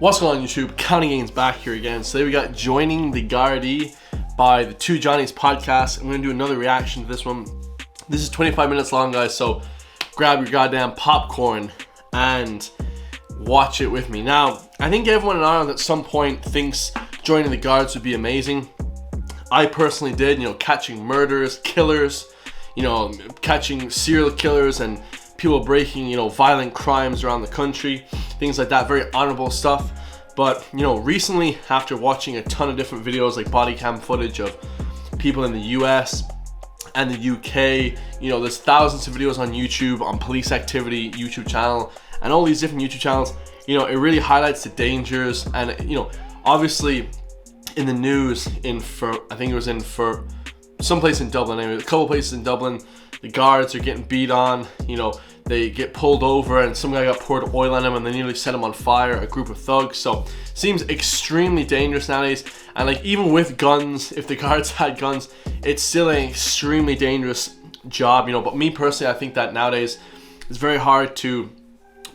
What's going on YouTube? Counting Gains back here again. So today we got Joining the Garda by the Two Johnnies podcast. I'm going to do another reaction to this one. This is 25 minutes long, guys, so grab your goddamn popcorn and watch it with me. Now, I think everyone in Ireland at some point thinks joining the Guards would be amazing. I personally did, catching murderers, killers, catching serial killers and people breaking, violent crimes around the country, things like that, very honorable stuff. But, recently, after watching a ton of different videos like body cam footage of people in the US and the UK, there's thousands of videos on YouTube, on police activity YouTube channel, and all these different YouTube channels, it really highlights the dangers. And, obviously in the news I think it was for someplace in Dublin, anyway, a couple places in Dublin, the guards are getting beat on, they get pulled over and some guy got poured oil on him and they nearly set him on fire, a group of thugs. So seems extremely dangerous nowadays. And like, even with guns, if the guards had guns, it's still an extremely dangerous job, but me personally, I think that nowadays it's very hard to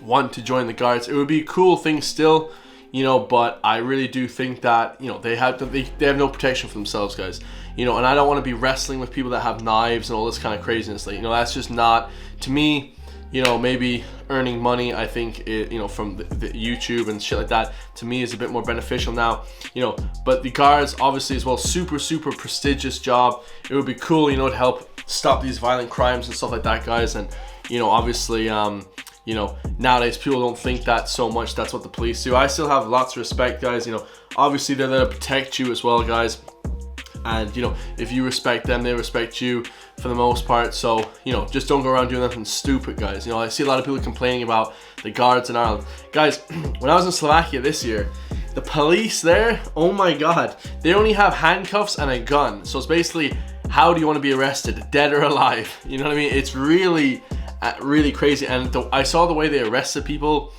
want to join the guards. It would be a cool thing still, but I really do think that they have no protection for themselves, guys, and I don't want to be wrestling with people that have knives and all this kind of craziness. Like, that's just not, to me, maybe earning money, I think it, from the YouTube and shit like that, to me is a bit more beneficial now, but the guards obviously as well, super prestigious job. It would be cool, to help stop these violent crimes and stuff like that, guys. And obviously nowadays people don't think that so much. That's what the police do. I still have lots of respect, guys. Obviously they're there to protect you as well, guys. And if you respect them, they respect you for the most part. So just don't go around doing nothing stupid, guys. I see a lot of people complaining about the guards in Ireland, guys. When I was in Slovakia this year, the police there, oh my god, they only have handcuffs and a gun. So it's basically, how do you want to be arrested, dead or alive? You know what I mean? It's really crazy. And I saw the way they arrested people,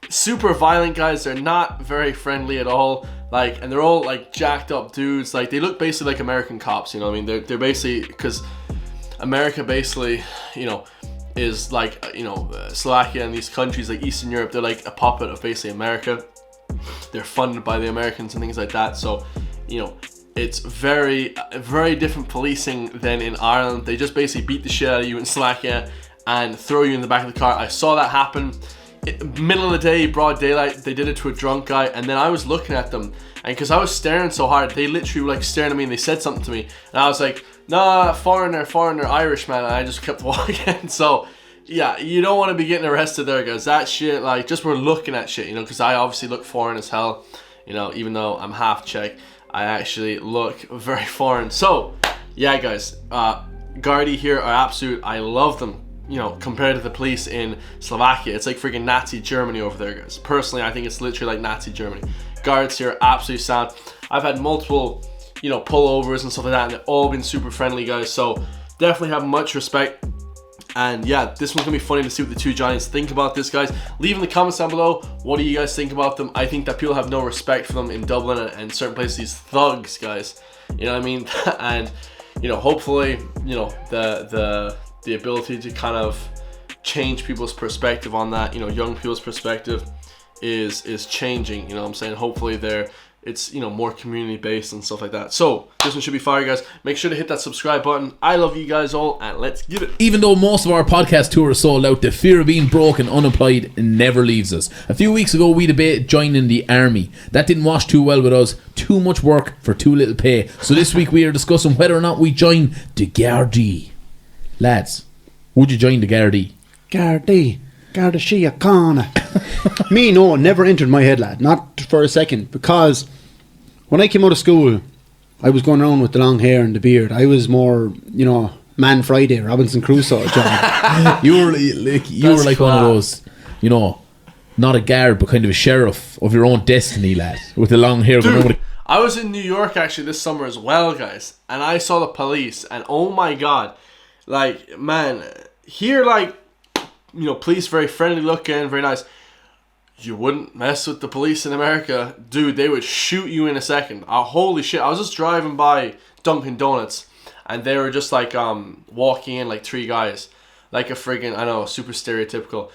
super violent, guys. They're not very friendly at all. Like, and they're all like jacked up dudes. Like, they look basically like American cops. I mean, they're basically, because America basically, is like, Slovakia and these countries like Eastern Europe, they're like a puppet of basically America. They're funded by the Americans and things like that. So, it's very different policing than in Ireland. They just basically beat the shit out of you in Slovakia and throw you in the back of the car. I saw that happen. Middle of the day, broad daylight, they did it to a drunk guy, and then I was looking at them, and because I was staring so hard, they literally were like staring at me, and they said something to me, and I was like, nah, foreigner, Irish man, and I just kept walking. So yeah, you don't want to be getting arrested there, guys. That shit, like, just we're looking at shit, because I obviously look foreign as hell, even though I'm half Czech, I actually look very foreign. So yeah, guys, Garda here are absolute, I love them. Compared to the police in Slovakia, it's like freaking Nazi Germany over there, guys. Personally, I think it's literally like Nazi Germany. Guards here are absolutely sound. I've had multiple, pullovers and stuff like that, and they've all been super friendly, guys. So definitely have much respect. And yeah, this one's gonna be funny to see what the two Johnnies think about this, guys. Leave in the comments down below, what do you guys think about them? I think that people have no respect for them in Dublin and certain places. These thugs, guys. You know what I mean? And hopefully, the ability to kind of change people's perspective on that, young people's perspective is changing, what I'm saying. Hopefully it's more community based and stuff like that. So this one should be fire, guys. Make sure to hit that subscribe button. I love you guys all, and let's get it. Even though most of our podcast tour is sold out, the fear of being broke and unemployed never leaves us. A few weeks ago we debated joining the army. That didn't wash too well with us. Too much work for too little pay. So this week we are discussing whether or not we join the Garda. Lads, would you join the Garda? Garda Síochána. Me, no, never entered my head, lad. Not for a second. Because when I came out of school, I was going around with the long hair and the beard. I was more, Man Friday, Robinson Crusoe, John. You were like one of those, not a guard, but kind of a sheriff of your own destiny, lad, with the long hair. Dude, I was in New York actually this summer as well, guys, and I saw the police, and oh my god. Like, man, here, like, police very friendly looking, very nice. You wouldn't mess with the police in America. Dude, they would shoot you in a second. Holy shit. I was just driving by Dunkin' Donuts, and they were just, like, walking in, like, three guys. Like a friggin', I know, super stereotypical.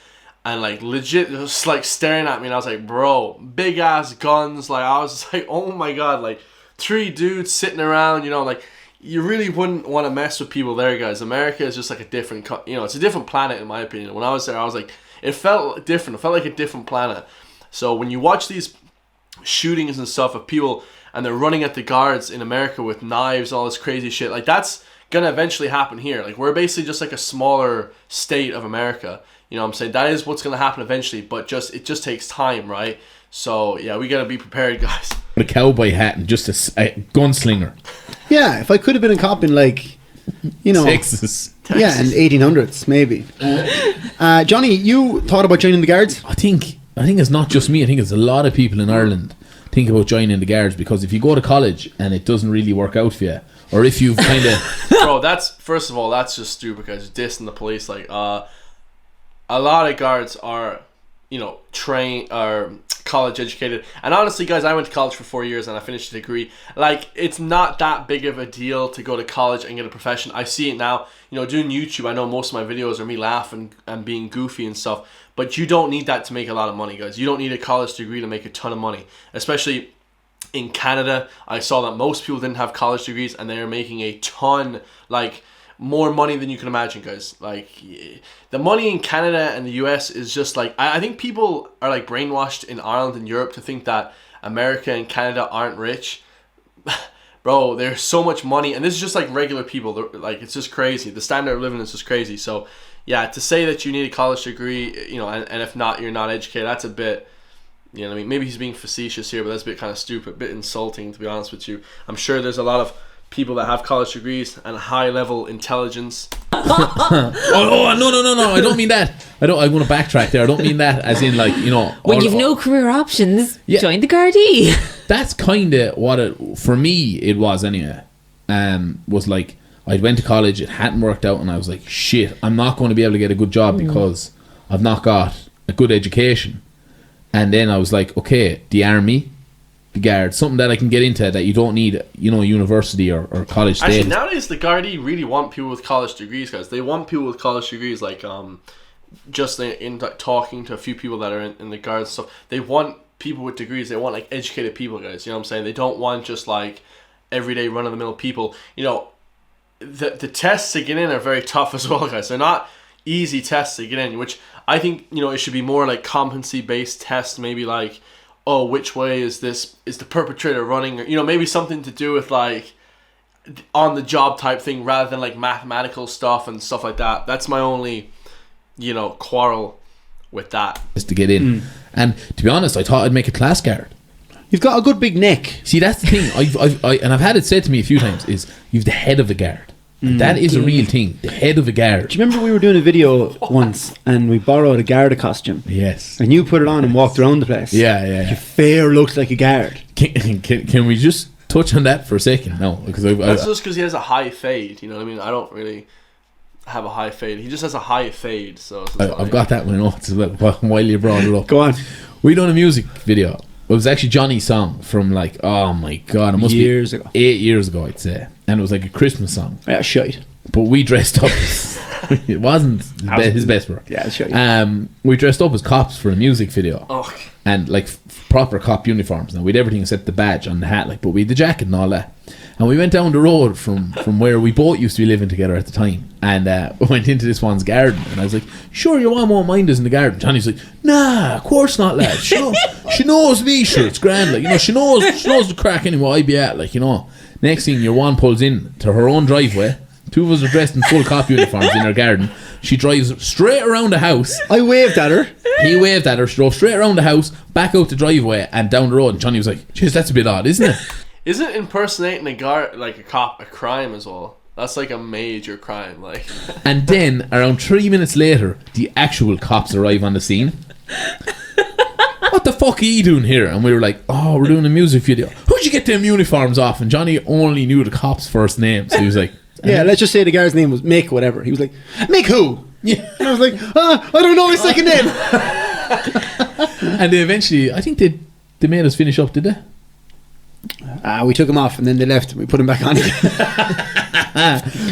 and like legit just like staring at me, and I was like, bro, big ass guns. Like I was just like, oh my god, like 3 dudes sitting around, you know, like you really wouldn't want to mess with people there, guys. America is just like a different, you know, it's a different planet in my opinion. When I was there, I was like, it felt different. It felt like a different planet. So when you watch these shootings and stuff of people and they're running at the guards in America with knives, all this crazy shit, like that's gonna eventually happen here. Like we're basically just like a smaller state of America. You know what I'm saying? That is what's gonna happen eventually, but it just takes time, right? So yeah, we gotta be prepared, guys. A cowboy hat and just a gunslinger. Yeah, if I could have been a cop in like, you know, Texas. Yeah, in 1800s maybe. Johnny, you thought about joining the guards? I think it's not just me. I think it's a lot of people in Ireland think about joining the guards, because if you go to college and it doesn't really work out for you, or if you've kind of bro, that's first of all, that's just stupid, guys. Dissing the police, like a lot of guards are, you know, trained or college educated, and honestly, guys, I went to college for 4 years and I finished a degree. Like it's not that big of a deal to go to college and get a profession. I see it now, you know, doing YouTube. I know most of my videos are me laughing and being goofy and stuff, but you don't need that to make a lot of money, guys. You don't need a college degree to make a ton of money, especially in Canada. I saw that most people didn't have college degrees and they're making a ton, like more money than you can imagine, guys. Like the money in Canada and the US is just like, I think people are like brainwashed in Ireland and Europe to think that America and Canada aren't rich. Bro, there's so much money, and this is just like regular people. Like it's just crazy. The standard of living is just crazy. So yeah, to say that you need a college degree, you know, and if not, you're not educated, that's a bit, you know what I mean? Maybe he's being facetious here, but that's a bit kind of stupid, a bit insulting, to be honest with you. I'm sure there's a lot of people that have college degrees and high level intelligence. oh no, I don't mean that. I want to backtrack there. I don't mean that as in like, you know, when you've no career options, join the Gardaí. That's kind of what it, for me it was anyway. Was like I went to college, it hadn't worked out, and I was like, shit, I'm not going to be able to get a good job because I've not got a good education. And then I was like, okay, the army, the guard, something that I can get into that you don't need, you know, university or college status. Actually, nowadays the Gardaí really want people with college degrees, guys. They want people with college degrees, like just in talking to a few people that are in the guards and stuff. They want people with degrees. They want like educated people, guys. You know what I'm saying? They don't want just like everyday run of the mill people. You know, the tests to get in are very tough as well, guys. They're not easy tests to get in, which I think, you know, it should be more like competency based tests. Maybe like, oh, which way is the perpetrator running, or, you know, maybe something to do with like on the job type thing rather than like mathematical stuff and stuff like that. That's my only, you know, quarrel with that. Just to get in. And to be honest, I thought I'd make a class guard. You've got a good big neck. See, that's the thing. I've had it said to me a few times, is you've the head of the guard. That is a real thing. The head of the guard. Do you remember we were doing a video once and we borrowed a Garda costume? Yes. And you put it on and walked around the place. Yeah. You fair looked like a guard. Can we just touch on that for a second? No, because that's just because he has a high fade. You know what I mean? I don't really have a high fade. He just has a high fade. So I've got that one. It's while you brought it up. Go on. We done a music video. It was actually Johnny's song from like, oh my god, it must be years ago. 8 years ago, I'd say. And it was like a Christmas song. Yeah, shite. But we dressed up. It wasn't his best work. Yeah, shite. We dressed up as cops for a music video. Oh. And like proper cop uniforms. Now we'd everything except the badge on the hat, like, but we had the jacket and all that. And we went down the road from where we both used to be living together at the time, and went into this one's garden, and I was like, sure, your mom won't mind us in the garden. Johnny's like, nah, of course not, lad. She knows me, sure, it's grand, like, you know, she knows the crack anyway I be at, like, you know. Next thing, your one pulls in to her own driveway. Two of us are dressed in full cop uniforms in her garden. She drives straight around the house. I waved at her. He waved at her. She drove straight around the house, back out the driveway, and down the road. And Johnny was like, jeez, that's a bit odd, isn't it? Isn't impersonating a guard, like a cop, a crime as well? That's like a major crime, like. And then, around 3 minutes later, the actual cops arrive on the scene. What the fuck are you doing here? And we were like, oh, we're doing a music video. Who'd you get them uniforms off? And Johnny only knew the cop's first name, so he was like, yeah, let's just say the guy's name was Mick, whatever. He was like, Mick who? Yeah. And I was like, I don't know his second name. And they eventually, I think they made us finish up, did they? We took him off and then they left and we put him back on again.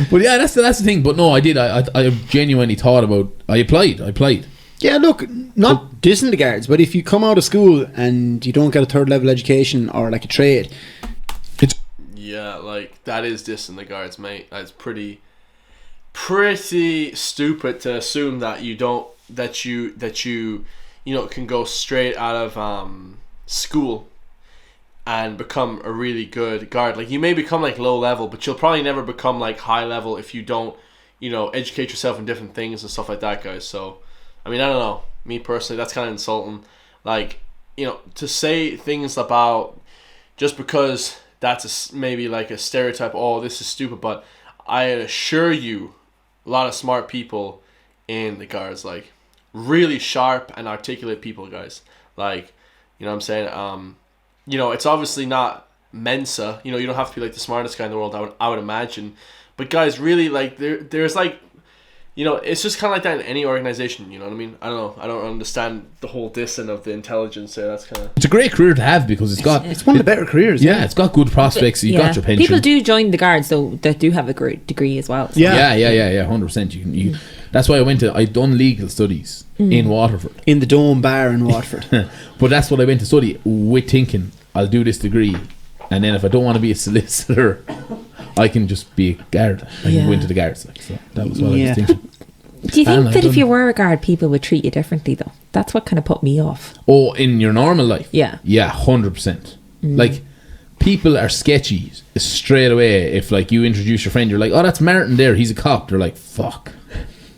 But yeah, that's the thing. But no, I did. I genuinely thought about. I applied. Yeah, look, not dissing the guards, but if you come out of school and you don't get a third level education or like a trade, yeah, like that is dissing the guards, mate. That's pretty stupid to assume that you don't that you can go straight out of school and become a really good guard. Like you may become like low level, but you'll probably never become like high level if you don't educate yourself in different things and stuff like that, guys. So I mean, I don't know, me personally, that's kind of insulting, like to say things about just because that's maybe like a stereotype, oh this is stupid, but I assure you a lot of smart people in the guards, like really sharp and articulate people, guys, like what I'm saying. It's obviously not Mensa. You don't have to be like the smartest guy in the world, I would imagine. But guys, really, like there's like, it's just kind of like that in any organization. You know what I mean? I don't know. I don't understand the whole dissing of the intelligence there. That's kind of. It's a great career to have because it's one of the better careers. Yeah, it's got good prospects. You got your pension. People do join the guards though that do have a degree as well. So. Yeah, 100%. You. That's why I'd done legal studies in Waterford. In the Dome Bar in Waterford. But that's what I went to study with, thinking I'll do this degree, and then if I don't want to be a solicitor, I can just be a guard. I can go into the guards. Like, so that was what I was thinking. Do you think that if you were a guard, people would treat you differently though? That's what kind of put me off. Oh, in your normal life? Yeah. Yeah, 100%. Like, people are sketchy straight away. If like you introduce your friend, you're like, oh, that's Martin there, he's a cop. They're like, fuck.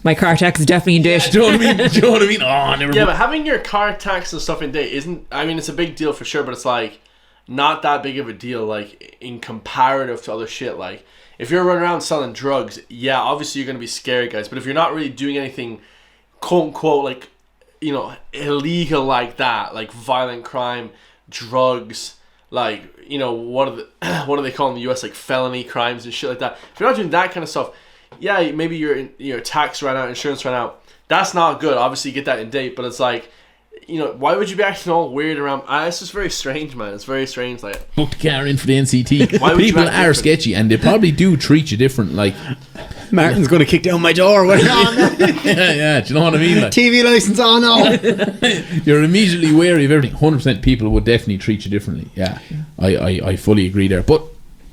My car tax is definitely in date. Do you know what I mean? Do you know what I mean? Oh, never. Yeah, but having your car tax and stuff in date isn't. I mean, it's a big deal for sure, but it's like not that big of a deal. Like in comparative to other shit. Like if you're running around selling drugs, yeah, obviously you're gonna be scary, guys. But if you're not really doing anything, quote unquote, like illegal like that, like violent crime, drugs, like what do they call in the US, like felony crimes and shit like that. If you're not doing that kind of stuff. Yeah, maybe your tax ran out, insurance ran out. That's not good. Obviously, you get that in date, but it's like, why would you be acting all weird around? It's just very strange, man. It's very strange. Like, book the car in for the NCT. People are sketchy, and they probably do treat you different. Like, Martin's going to kick down my door. yeah. Do you know what I mean? Like, TV license on. No. You're immediately wary of everything. 100% people would definitely treat you differently. Yeah, I fully agree there. But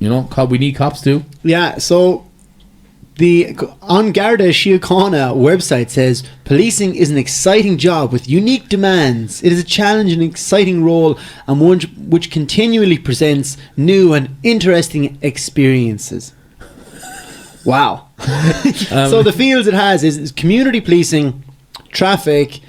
we need cops too. Yeah. So. On Garda Síochána website says, policing is an exciting job with unique demands. It is a challenge and exciting role and one which continually presents new and interesting experiences. Wow. So the fields it has is community policing, traffic,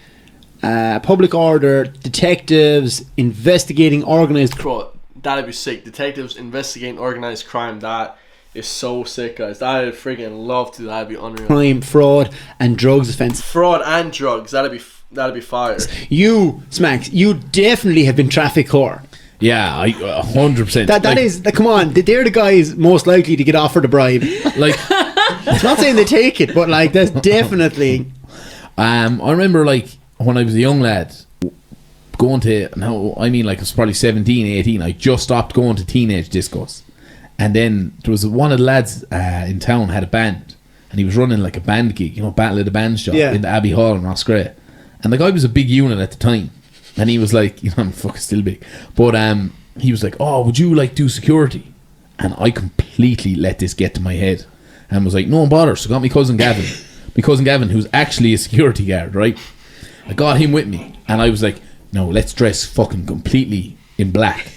public order, detectives, investigating organised crime. Bro, that'd be sick. Detectives investigating organised crime, that is so sick, guys. I'd freaking love to. That'd be unreal. Crime, fraud, and drugs offence. Fraud and drugs. That'd be fire. You, Smacks, you definitely have been traffic whore. Yeah, 100%. That is, come on, they're the guys most likely to get offered a bribe. Like, I'm not saying they take it, but like, that's definitely. I remember like when I was a young lad going to, I was probably 17, 18. I just stopped going to teenage discos. And then there was one of the lads in town had a band, and he was running like a band gig, Battle of the Bands shop in the Abbey Hall in Roscrea. And the guy was a big unit at the time, and he was like, I'm fucking still big, but he was like, oh, would you like do security? And I completely let this get to my head, and was like, no bother. So I got my cousin Gavin, who's actually a security guard, right? I got him with me, and I was like, no, let's dress fucking completely in black.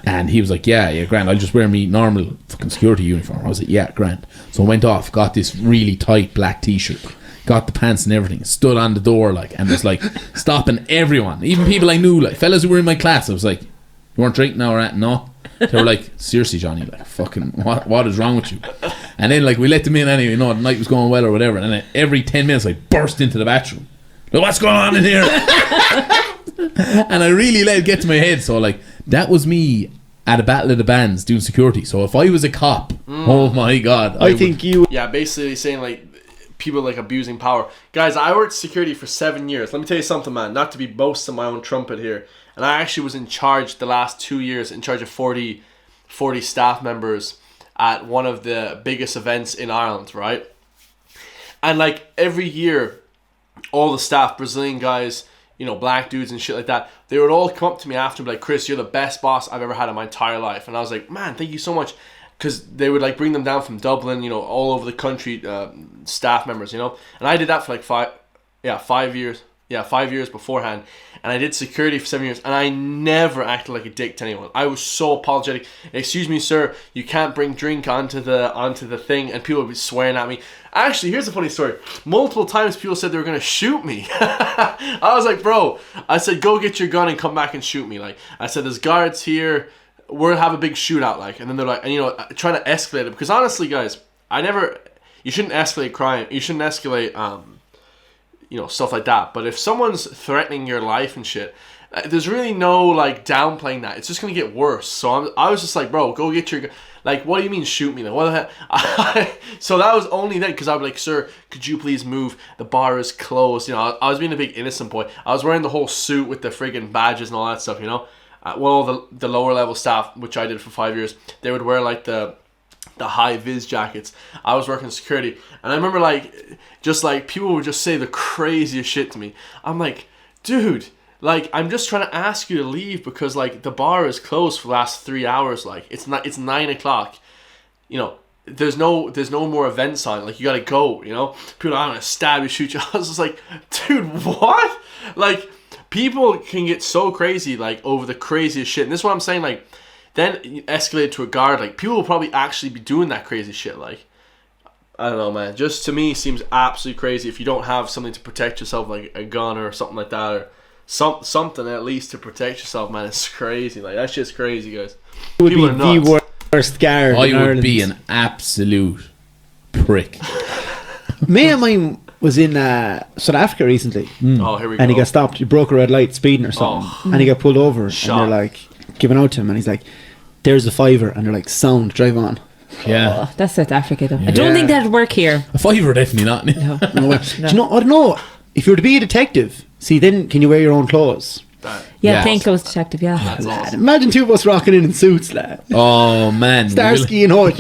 And he was like, yeah, grand, I'll just wear me normal fucking security uniform. I was like, yeah, grand. So I went off, got this really tight black t-shirt, got the pants and everything, stood on the door and was like stopping everyone, even people I knew, like fellas who were in my class. I was like, you weren't drinking now or at? No. They were like, seriously, Johnny, like fucking what is wrong with you? And then like we let them in anyway, the night was going well or whatever, and then every 10 minutes I burst into the bathroom, like, what's going on in here? And I really let it get to my head. So like that was me at a Battle of the Bands doing security. So if I was a cop, oh my god, I think you. Yeah, basically saying like people like abusing power. Guys, I worked security for 7 years. Let me tell you something, man. Not to be boasting my own trumpet here, and I actually was in charge the last 2 years, in charge of 40 staff members at one of the biggest events in Ireland, right? And like every year, all the staff, Brazilian guys, you know, black dudes and shit like that, they would all come up to me after and be like, Chris, you're the best boss I've ever had in my entire life. And I was like, man, thank you so much. Because they would like bring them down from Dublin, you know, all over the country, staff members, you know. And I did that for like 5 years. Yeah, 5 years beforehand. And I did security for 7 years. And I never acted like a dick to anyone. I was so apologetic. Excuse me, sir, you can't bring drink onto the thing. And people would be swearing at me. Actually, here's a funny story. Multiple times people said they were going to shoot me. I was like, bro, I said, go get your gun and come back and shoot me. Like, I said, there's guards here. We're going to have a big shootout. Like, and then they're like, and you know, trying to escalate it. Because honestly, guys, you shouldn't escalate crime. You shouldn't escalate, you know, stuff like that. But if someone's threatening your life and shit, there's really no like downplaying that. It's just gonna get worse. So I was just like, bro, go get your like. What do you mean shoot me? Like, what the heck? So that was only then, because I was like, sir, could you please move? The bar is closed. You know, I was being a big innocent boy. I was wearing the whole suit with the friggin' badges and all that stuff. You know, well, the lower level staff, which I did for 5 years, they would wear like the high vis jackets. I was working security, and I remember like just like people would just say the craziest shit to me. I'm like, dude, like I'm just trying to ask you to leave because like the bar is closed for the last 3 hours. Like it's 9 o'clock. You know, there's no more events on. Like you gotta go. You know, people are gonna stab you, shoot you. I was just like, dude, what? Like people can get so crazy like over the craziest shit. And this is what I'm saying. Like then escalate to a guard. Like people will probably actually be doing that crazy shit. Like I don't know, man. Just to me seems absolutely crazy if you don't have something to protect yourself, like a gun or something like that, or something at least to protect yourself, man. It's crazy. Like that's just crazy, guys. It would be the worst guard. I would be an absolute prick. Mate of mine was in South Africa recently. Oh, here we go. And he got stopped. He broke a red light speeding or something. And he got pulled over. Shot. And they're like giving out to him. And he's like, there's a $5. And they're like, sound, drive on. Yeah. Oh, that's South Africa though. I don't think that'd work here. A $5 definitely not. No. No way. Do you know, I don't know. If you were to be a detective, see, then can you wear your own clothes? Yeah, Yes. plainclothes detective, yeah. That's Lad, awesome. imagine two of us rocking in suits, lad. Oh man. Starsky and Hutch.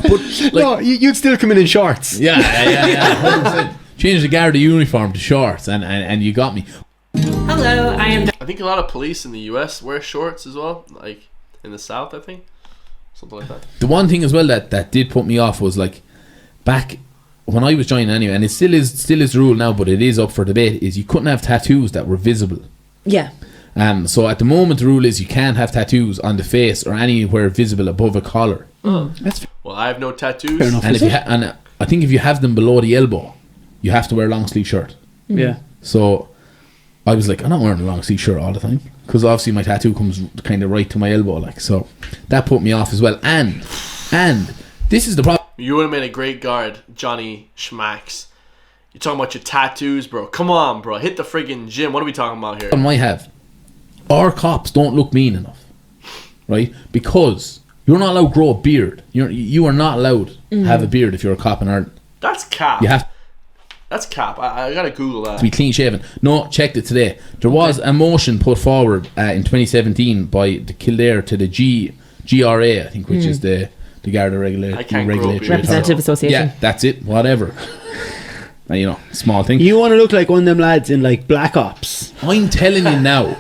But, like, No, you'd still come in shorts. yeah. 100%. Change the Garda uniform to shorts and you got me. Hello, I am. I think a lot of police in the US wear shorts as well. Like in the South, I think. Something like that. The one thing as well that did put me off was like back when I was joining anyway, and it still is the rule now, but it is up for debate, is you couldn't have tattoos that were visible. Yeah. So at the moment the rule is you can't have tattoos on the face or anywhere visible above a collar. That's Well, I have no tattoos. fair enough. And is if you it? and I think if you have them below the elbow, you have to wear a long sleeve shirt. Yeah. So I was like, I'm not wearing a long sleeve shirt all the time because obviously my tattoo comes kind of right to my elbow, like, so that put me off as well. And this is the problem. You would have made a great guard, Johnny Schmacks. You're talking about your tattoos, bro. Come on, bro. Hit the friggin' gym. What are we talking about here? I have. Our cops don't look mean enough, right? Because you're not allowed to grow a beard. You are not allowed to have a beard if you're a cop in Ireland. That's cap. You have That's cap. I gotta Google that. to be clean shaven. No, checked it today. There was a motion put forward in 2017 by the Kildare to the GRA, I think, which is the Garda I can't grow a beard. Representative Association. Yeah, that's it. Whatever. You know, small thing. You want to look like one of them lads in like Black Ops. I'm telling you now.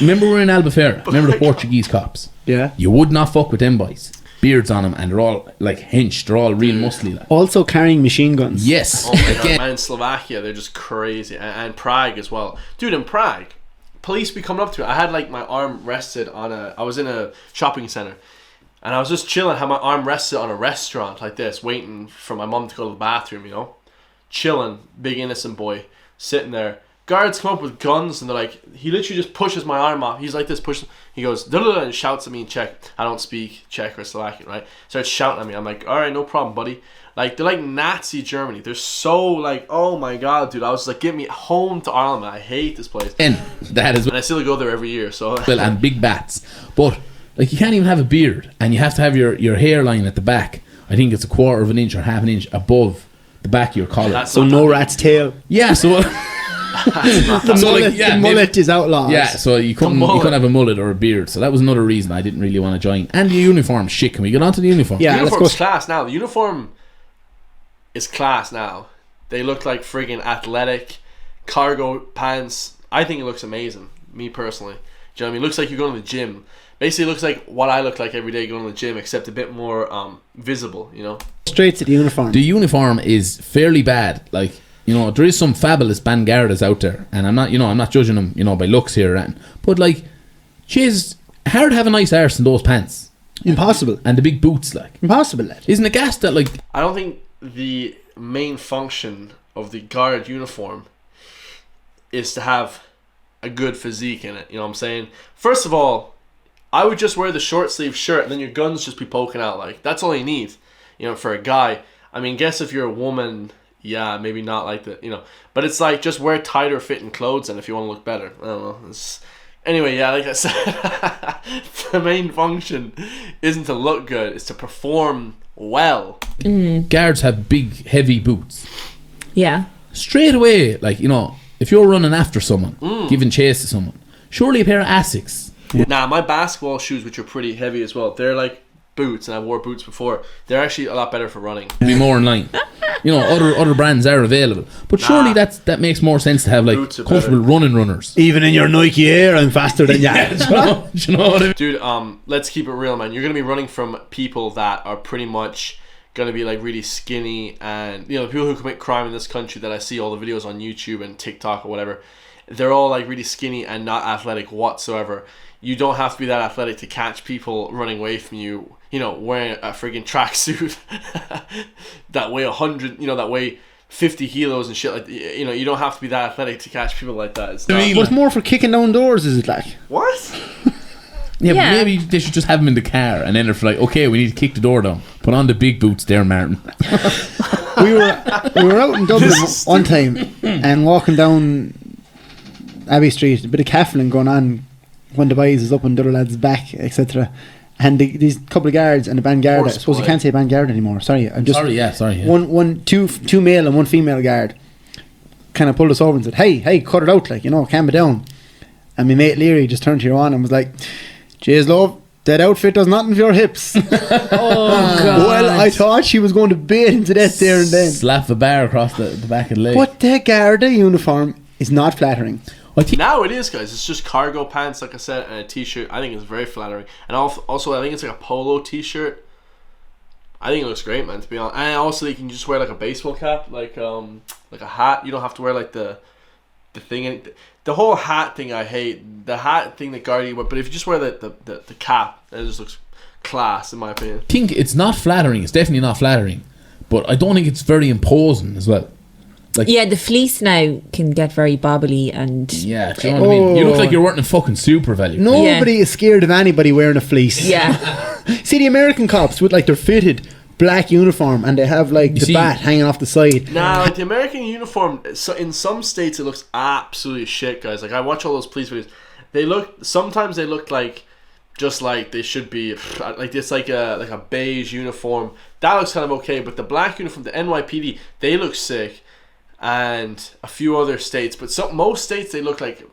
Remember we were in Albufeira? Remember the Portuguese cops? Yeah. You would not fuck with them boys. Beards on them, and they're all like henched. They're all real muscly. Like. Also carrying machine guns. Yes. Oh my god, Again. man, in Slovakia, they're just crazy. And Prague as well. Dude, in Prague, police be coming up to me. I had like my arm rested on I was in a shopping center. And I was just chilling, had my arm rested on a restaurant like this, waiting for my mom to go to the bathroom, you know? Chilling, big innocent boy, sitting there. Guards come up with guns and they're like, he literally just pushes my arm off. He's like this, pushes. He goes, "Duh-duh-duh," and shouts at me in Czech. I don't speak Czech or Slovakian, right? Starts shouting at me. I'm like, alright, no problem, buddy. Like, they're like Nazi Germany. They're so like, oh my god, dude. I was like, get me home to Ireland, man. I hate this place. And that as And I still go there every year, so. well, and big bats. But like you can't even have a beard, and you have to have your hairline at the back. I think it's a quarter of an inch or half an inch above the back of your collar. That's So not no that rat's tail. Yeah, so The So, like, mullet, yeah, the mullet is outlawed. yeah, so you couldn't have a mullet or a beard. So that was another reason I didn't really want to join. And the uniform, shit. Can we get on to the uniform? Yeah, The let's uniform's go. class now. The uniform is class now. They look like friggin' athletic cargo pants. I think it looks amazing, me personally. Do you know what I mean? It looks like you're going to the gym. Basically, it looks like what I look like every day going to the gym, except a bit more visible, you know? Straight to the uniform. The uniform is fairly bad. Like, you know, there is some fabulous Bangardas out there, and I'm not judging them, you know, by looks here, and but like, jeez, hard to have a nice arse in those pants. Impossible. And the big boots, like. Impossible, lad. Isn't it gas that, like... I don't think the main function of the guard uniform is to have a good physique in it, you know what I'm saying? First of all, I would just wear the short sleeve shirt and then your guns just be poking out, like, that's all you need, you know, for a guy. I mean, guess if you're a woman, yeah, maybe not like the, you know, but it's like, just wear tighter fitting clothes and if you want to look better. I don't know. Anyway, yeah, like I said, the main function isn't to look good, it's to perform well. Guards have big, heavy boots. Yeah. Straight away, like, you know, if you're running after someone, giving chase to someone, surely a pair of Asics. Nah, my basketball shoes, which are pretty heavy as well, they're like boots, and I wore boots before. They're actually a lot better for running. Be more in line. You know, other brands are available, but surely that makes more sense to have like Boots are comfortable running runners. Even in your Nike Air, I'm faster than you. Do you know what I mean? Dude, let's keep it real, man. You're gonna be running from people that are pretty much gonna be like really skinny, and you know, the people who commit crime in this country that I see all the videos on YouTube and TikTok or whatever, they're all like really skinny and not athletic whatsoever. You don't have to be that athletic to catch people running away from you, you know, wearing a friggin' tracksuit that weigh 100, you know, that weigh 50 kilos and shit, like, you know, you don't have to be that athletic to catch people like that. It's not, What's more for kicking down doors, is it like? what? Yeah, Yeah. but maybe they should just have them in the car, and then they're like, okay, we need to kick the door down. Put on the big boots there, Martin. we were out in Dublin one time and walking down Abbey Street, a bit of caffling going on when the boys is up on the other lad's back, etc. And these couple of guards and a Bangarda. I suppose you can't say Bangarda anymore. Sorry, I'm just Sorry. Two male and one female guard kind of pulled us over and said, "Hey, cut it out, like, you know, calm it down." And my mate Leary just turned to your on and was like, "Jeez, love, that outfit does nothing for your hips." Oh, God. Well, I thought she was going to bait into death there and then. Slap a bar across the back of the leg. But the Garda uniform is not flattering. I think Now it is, guys. It's just cargo pants, like I said, and a t-shirt. I think it's very flattering. And also, I think it's like a polo t-shirt. I think it looks great, man, to be honest. And also, you can just wear like a baseball cap, like a hat. You don't have to wear like the thing. The whole hat thing, I hate. The hat thing that Gardy wear. But if you just wear the cap, it just looks class, in my opinion. I think it's not flattering. It's definitely not flattering. But I don't think it's very imposing as well. Like, Yeah, the fleece now can get very bobbly and... yeah, do you know what I mean? You look like you're working in fucking Super Value. Nobody is scared of anybody wearing a fleece. Yeah. See the American cops with like their fitted black uniform and they have like the bat hanging off the side. Nah, like the American uniform, so in some states it looks absolutely shit, guys. Like I watch all those police videos. Sometimes they look like just like they should be, like it's like a beige uniform. That looks kind of okay, but the black uniform, the NYPD, they look sick. And a few other states, but most states they look like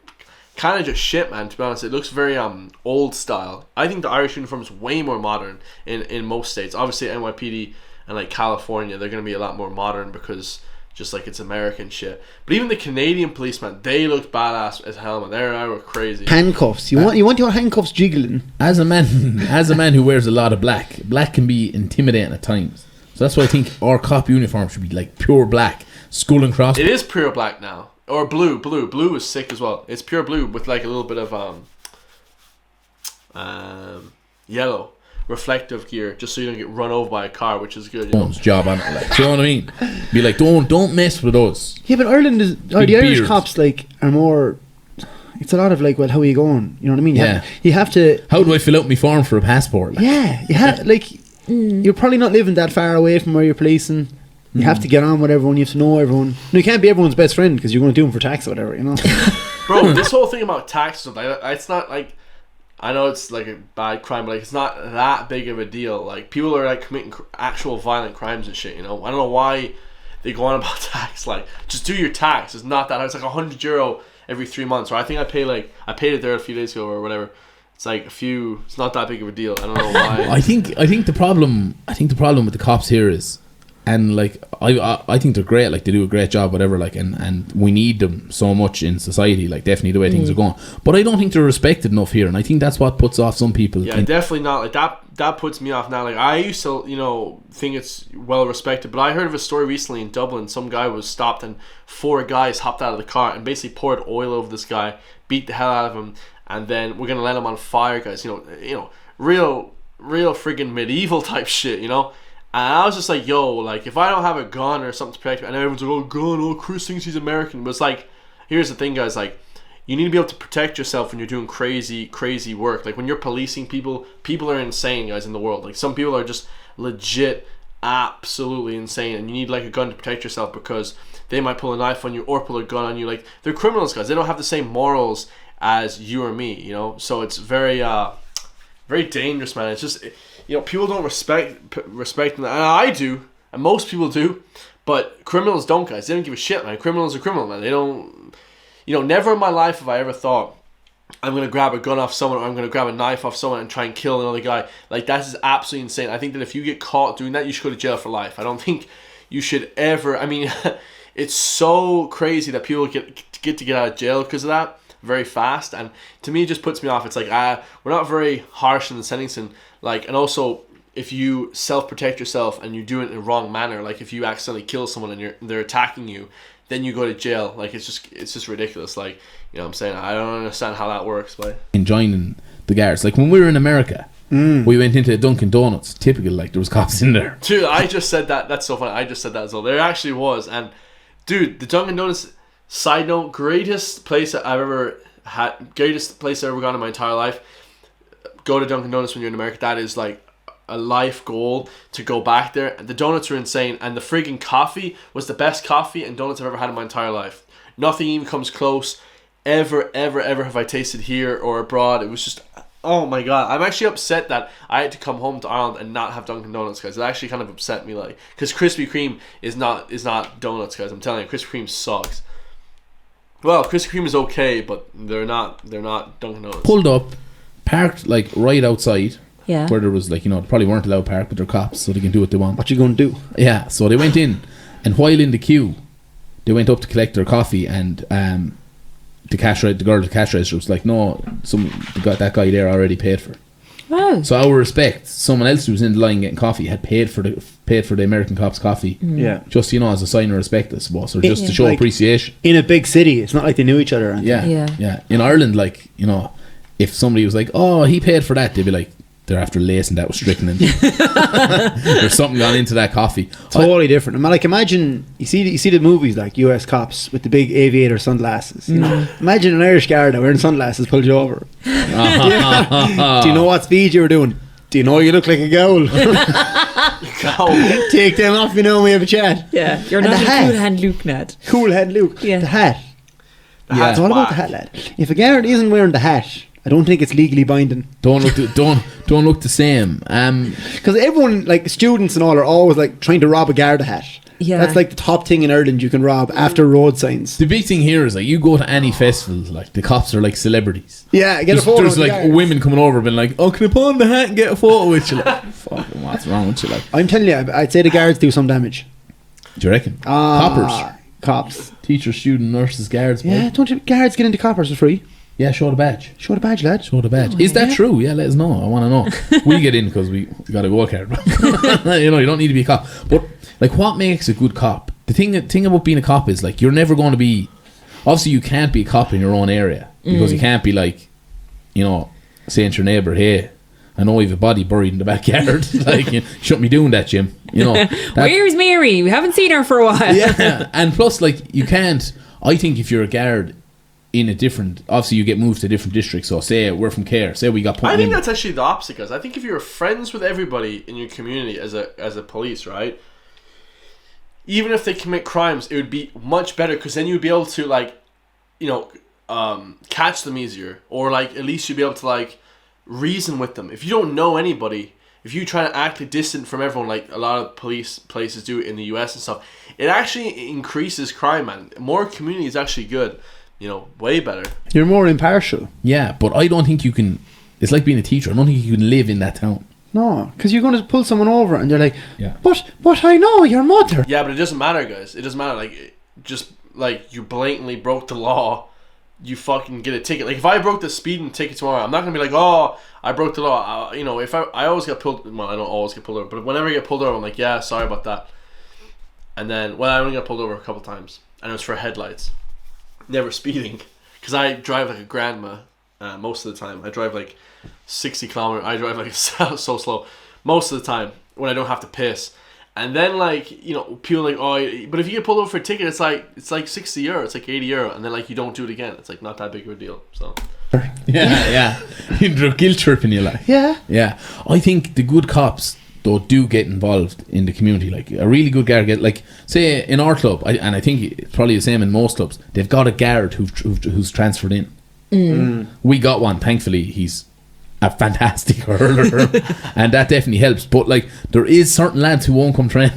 kind of just shit, man, to be honest. It looks very old style. I think the Irish uniform is way more modern in most states. Obviously NYPD and like California, they're going to be a lot more modern because just like it's American shit. But even the Canadian policemen, they looked badass as hell, man. They were crazy. Handcuffs. You want your handcuffs jiggling. As a man who wears a lot of black can be intimidating at times. So that's why I think our cop uniform should be like pure black. Skull and cross. It is pure black now, or blue. Blue is sick as well. It's pure blue with like a little bit of yellow reflective gear, just so you don't get run over by a car, which is good. You know? Job on it, like, do you know what I mean? Be like, don't mess with us. Yeah, but Ireland is, or the Irish cops like are more. It's a lot of like, well, how are you going? You know what I mean? You have to. How do I fill out my form for a passport? Like? Yeah, you have like. You're probably not living that far away from where you're policing. You have to get on with everyone. You have to know everyone. No, you can't be everyone's best friend because you're going to do them for tax or whatever, you know. Bro, this whole thing about taxes, like, it's not like, I know it's like a bad crime, but like it's not that big of a deal. Like people are like committing actual violent crimes and shit. You know, I don't know why they go on about tax. Like, just do your tax. It's not that hard. It's like €100 every 3 months. Or I think I paid it there a few days ago or whatever. It's like it's not that big of a deal. I don't know why. I think the problem with the cops here is and like I think they're great. Like they do a great job, whatever. Like and we need them so much in society. Like definitely the way things are going. But I don't think they're respected enough here, and I think that's what puts off some people. Yeah, definitely not. Like that puts me off now. Like I used to, think it's well respected, but I heard of a story recently in Dublin. Some guy was stopped, and 4 guys hopped out of the car and basically poured oil over this guy, beat the hell out of him, and then we're gonna let him on fire, guys. Real friggin' medieval type shit. And I was just like, yo, like, if I don't have a gun or something to protect me, and everyone's like, oh, gun, oh, Chris thinks he's American. But it's like, here's the thing, guys, like, you need to be able to protect yourself when you're doing crazy work. Like, when you're policing people are insane, guys, in the world. Like, some people are just legit absolutely insane, and you need, like, a gun to protect yourself because they might pull a knife on you or pull a gun on you. Like, they're criminals, guys. They don't have the same morals as you or me, So it's very dangerous, man. It's just... people don't respect them, and I do, and most people do, but criminals don't, guys. They don't give a shit, man. Criminals are criminal, man. They don't, never in my life have I ever thought I'm going to grab a gun off someone or I'm going to grab a knife off someone and try and kill another guy. Like, that is absolutely insane. I think that if you get caught doing that, you should go to jail for life. I don't think you should ever, it's so crazy that people get out of jail because of that very fast, and to me it just puts me off. It's like, we're not very harsh in the sentencing. Like, and also, if you self-protect yourself and you do it in a wrong manner, like if you accidentally kill someone and they're attacking you, then you go to jail. Like, it's just ridiculous. Like, what I'm saying? I don't understand how that works, but in joining the guards, like when we were in America, we went into Dunkin' Donuts. Typical, like there was cops in there. Dude, I just said that. That's so funny. I just said that as well. There actually was, and dude, the Dunkin' Donuts. Side note: greatest place I've ever had. Greatest place I've ever gone in my entire life. Go to Dunkin' Donuts when you're in America. That is like a life goal to go back there. The donuts are insane, and the friggin' coffee was the best coffee and donuts I've ever had in my entire life. Nothing even comes close. Ever have I tasted here or abroad. It was just, oh my god. I'm actually upset that I had to come home to Ireland and not have Dunkin' Donuts, guys. It actually kind of upset me, like, because Krispy Kreme is not donuts, guys. I'm telling you, Krispy Kreme sucks. Well, Krispy Kreme is okay, but they're not Dunkin' Donuts. Pulled up, parked like right outside. Yeah. Where there was like, they probably weren't allowed to park, but they're cops, so they can do what they want. What you going to do? Yeah, so they went in, and while in the queue, they went up to collect their coffee, and the girl at the cash register was like, no, that guy there already paid for it. Wow. So out of respect, someone else who was in the line getting coffee had paid for the American cops' coffee. Yeah. Just, as a sign of respect, I suppose, or just to show like, appreciation. In a big city, it's not like they knew each other or anything. Yeah. In Ireland, like, if somebody was like, oh, he paid for that, they'd be like, they're after lacing that with strychnine. There's something gone into that coffee. Totally different. Like, imagine you see the movies like US cops with the big aviator sunglasses. Imagine an Irish Garda wearing sunglasses pulled you over. Do you know what speed you were doing? Do you know you look like a goal? Take them off, we have a chat. Yeah, you're not a cool hand Luke, Ned. Cool hand Luke. Yeah. The hat. It's all about the hat, lad. If a guard isn't wearing the hat, I don't think it's legally binding. Don't look the same. Because everyone, like students and all, are always like trying to rob a Garda hat. Yeah, that's like the top thing in Ireland you can rob after road signs. The big thing here is like you go to any festival, like the cops are like celebrities. Yeah, get a photo. There's like women coming over, being like, "Oh, can I put on the hat and get a photo with you?" Like, fucking what's wrong with you? Like, I'm telling you, I'd say the guards do some damage. Do you reckon? Cops, teachers, students, nurses, guards. Yeah, don't you guards get into coppers for free? Yeah, show the badge. Show the badge, lad. Show the badge. Is that true? Yeah, let us know. I want to know. We get in because we got a go card. You don't need to be a cop. But like, what makes a good cop? The thing about being a cop is like you're never going to be. Obviously, you can't be a cop in your own area because you can't be like, saying to your neighbour, "Hey, I know you have a body buried in the backyard. Like, you shouldn't be doing that, Jim." Where's Mary? We haven't seen her for a while. Yeah, and plus, like, you can't. I think if you're a guard in a different, obviously you get moved to a different district. So say we're from Care. Say we got put. I think that's actually the opposite, guys. I think if you're friends with everybody in your community as a police, right? Even if they commit crimes, it would be much better because then you'd be able to catch them easier, or like at least you'd be able to like reason with them. If you don't know anybody, if you try to act distant from everyone, like a lot of police places do in the US and stuff, it actually increases crime, man. More community is actually good. Way better. You're more impartial. Yeah, but I don't think you can. It's like being a teacher. I don't think you can live in that town. No, because you're going to pull someone over and they're like, Yeah. but I know your mother. Yeah, but it doesn't matter, guys. It doesn't matter. Like, just like you blatantly broke the law, you fucking get a ticket. Like, if I broke the speeding ticket tomorrow, I'm not gonna be like, oh, I broke the law. You know, if I always get pulled. Well, I don't always get pulled over, but whenever I get pulled over, I'm like, yeah, sorry about that. And then, well, I only got pulled over a couple times, and it was for headlights, never speeding, because I drive like a grandma. Most of the time, I drive like 60 kilometers. I drive like so slow most of the time when I don't have to piss. And then, like, you know, people are like, oh, but if you get pulled over for a ticket, it's like €60, it's like €80, and then like you don't do it again. It's like not that big of a deal. So yeah. They're guilt tripping you, like. Yeah. I think the good cops though do get involved in the community. Like a really good guard get, like, say in our club, and I think it's probably the same in most clubs. They've got a guard who's transferred in. We got one. Thankfully, he's a fantastic hurler, and that definitely helps. But like, there is certain lads who won't come train.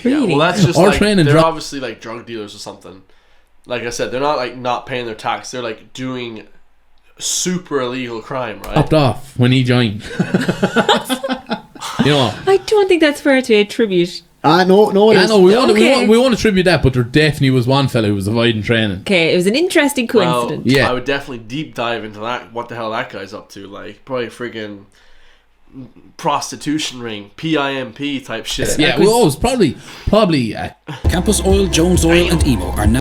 yeah, well, that's just Or like train and they're drop- obviously like drug dealers or something. Like I said, they're not like not paying their tax. They're like doing super illegal crime, right? Popped off when he joined. You know. I don't think that's fair to attribute. No, it I is. know we want Okay. to attribute that, but there definitely was one fella who was avoiding training. Okay, it was an interesting coincidence. Yeah. I would definitely deep dive into that. What the hell that guy's up to? Like probably friggin' prostitution ring, PIMP type shit. Yeah, well, it was probably Campus Oil, Jones Oil and Emo are now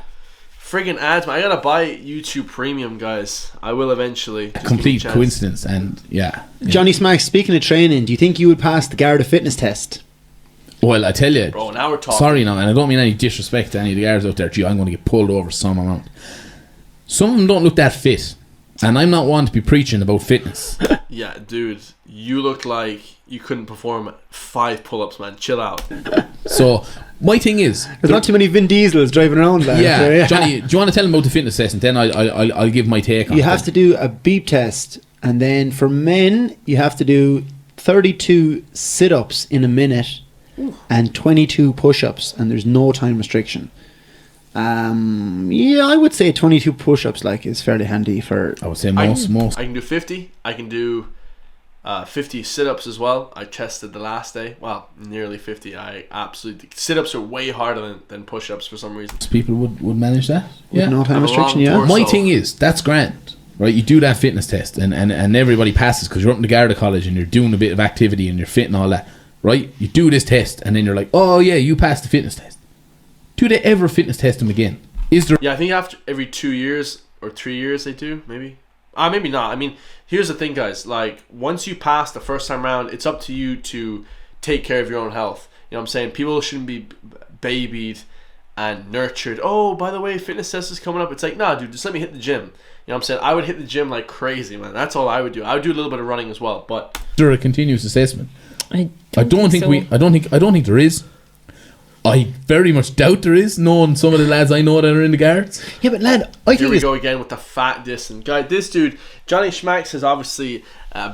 Friggin' ads, man. I gotta buy YouTube Premium, guys. I will eventually. Just give me a complete chance. coincidence, and yeah. Johnny Smacks, speaking of training, do you think you would pass the Garda fitness test? Well, I tell you, Bro, now we're talking. sorry now, and I don't mean any disrespect to any of the guards out there. Gee, I'm going to get pulled over some amount. Some of them don't look that fit, and I'm not one to be preaching about fitness. Yeah, dude, you look like you couldn't perform 5 pull-ups, man. Chill out. So my thing is, There's not too many Vin Diesels driving around, lads. yeah, Johnny, do you want to tell them about the fitness test, and then I'll give my take on it. You have to do a beep test, and then for men, you have to do 32 sit-ups in a minute and 22 push-ups, and there's no time restriction. Yeah, I would say 22 push-ups like is fairly handy for. I would say most. I can do 50. I can do 50 sit-ups as well. I tested the last day. Well, nearly 50. I absolutely sit-ups are way harder than push-ups for some reason. People would manage that. With no time Have a restriction, long yeah. torso. My thing is, that's grand, right? You do that fitness test, and everybody passes because you're up in the Garda College and you're doing a bit of activity and you're fit and all that, right? You do this test, and then you're like, oh yeah, you passed the fitness test. Do they ever fitness test them again? Is there? Yeah, I think after every 2 years or 3 years they do, maybe. Maybe not. I mean, here's the thing, guys. Like, once you pass the first time round, it's up to you to take care of your own health. You know what I'm saying? People shouldn't be babied and nurtured. Oh, by the way, fitness test is coming up. It's like, nah, dude, just let me hit the gym. You know what I'm saying? I would hit the gym like crazy, man. That's all I would do. I would do a little bit of running as well, but Is there a continuous assessment? I don't think so. I don't think there is. I very much doubt there is, knowing some of the lads I know that are in the guards. Yeah, but lad, I here think we it's go again with the fat diss. And guy, this dude, Johnny Schmacks, has obviously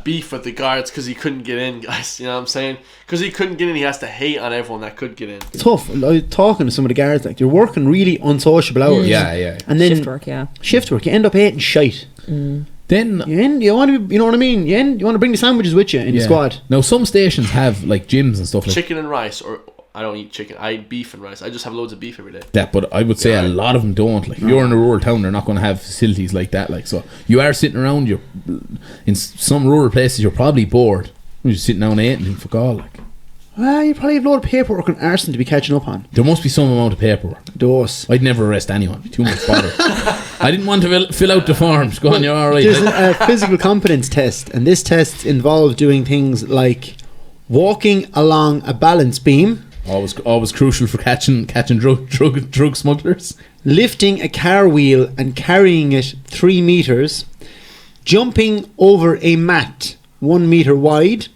beef with the guards because he couldn't get in, guys. You know what I'm saying? Because he couldn't get in, he has to hate on everyone that could get in. tough. Like, talking to some of the guards, like, you're working really unsociable hours. Yeah. And then Shift work, yeah. shift work, you end up eating shite. Then You want to be, you know what I mean? You want to bring the sandwiches with you in the squad. Now some stations have like gyms and stuff like Chicken and rice, or I don't eat chicken. I eat beef and rice. I just have loads of beef every day. that, but I would say a lot of them don't. Like, if you're in a rural town, they're not going to have facilities like that. Like, so you are sitting around. You're in some rural places. You're probably bored. You're just sitting down eating. Fuck all. Like, Well, you probably have a lot of paperwork and arson to be catching up on. there must be some amount of paperwork. Dose. I'd never arrest anyone. Too much bother. I didn't want to fill out the forms. Go on, you're all right. There's a physical competence test, and this test involves doing things like walking along a balance beam, Always crucial for catching drug smugglers. lifting a car wheel and carrying it 3 meters, jumping over a mat 1 meter wide,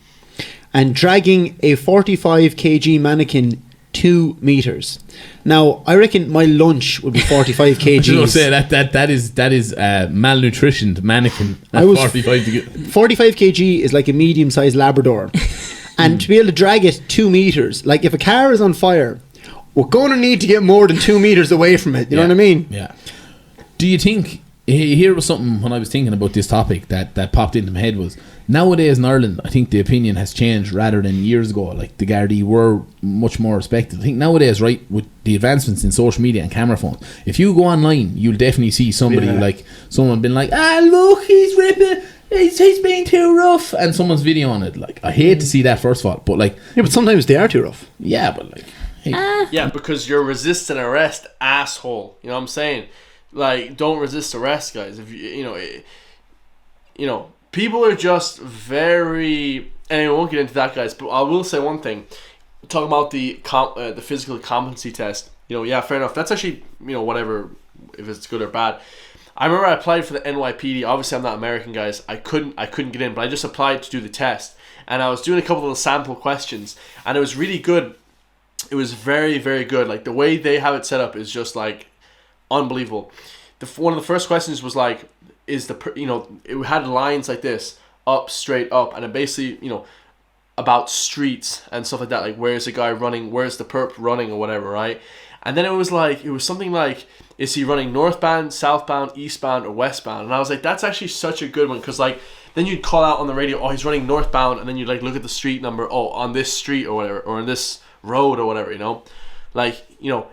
and dragging a 45 kg mannequin 2 meters. Now, I reckon my lunch would be 45 I was going to kgs. say that is malnutritioned mannequin. I was 45 to get. 45 kg is like a medium-sized Labrador. And to be able to drag it 2 meters, like if a car is on fire, we're going to need to get more than 2 meters away from it. You know what I mean? Yeah. Do you think, here was something when I was thinking about this topic that popped into my head was, Nowadays in Ireland, I think the opinion has changed rather than years ago. Like, the Gardaí were much more respected. I think nowadays, right, with the advancements in social media and camera phones, if you go online, you'll definitely see somebody like someone been like, look, he's ripping, he's being too rough, and someone's video on it. Like, I hate to see that, first of all, but like, but sometimes they are too rough. Yeah, but like, yeah, because you're resisting arrest, asshole. You know what I'm saying? Like, don't resist arrest, guys. If you know, people are just very. And I won't get into that, guys. But I will say one thing. Talking about the physical competency test. You know, yeah, fair enough. That's actually, whatever, if it's good or bad. I remember I applied for the NYPD. Obviously, I'm not American, guys. I couldn't get in, but I just applied to do the test, and I was doing a couple of sample questions, and it was really good. It was very, very good. Like, the way they have it set up is just like unbelievable. One of the first questions was like, it had lines like this, up, straight, up, and it basically, about streets and stuff like that. Like, where's the guy running? Where's the perp running or whatever, right? And then it was something like, is he running northbound, southbound, eastbound, or westbound? And I was like, that's actually such a good one, because like, then you'd call out on the radio, oh, he's running northbound, and then you'd like look at the street number, oh, on this street or whatever, or on this road or whatever, like,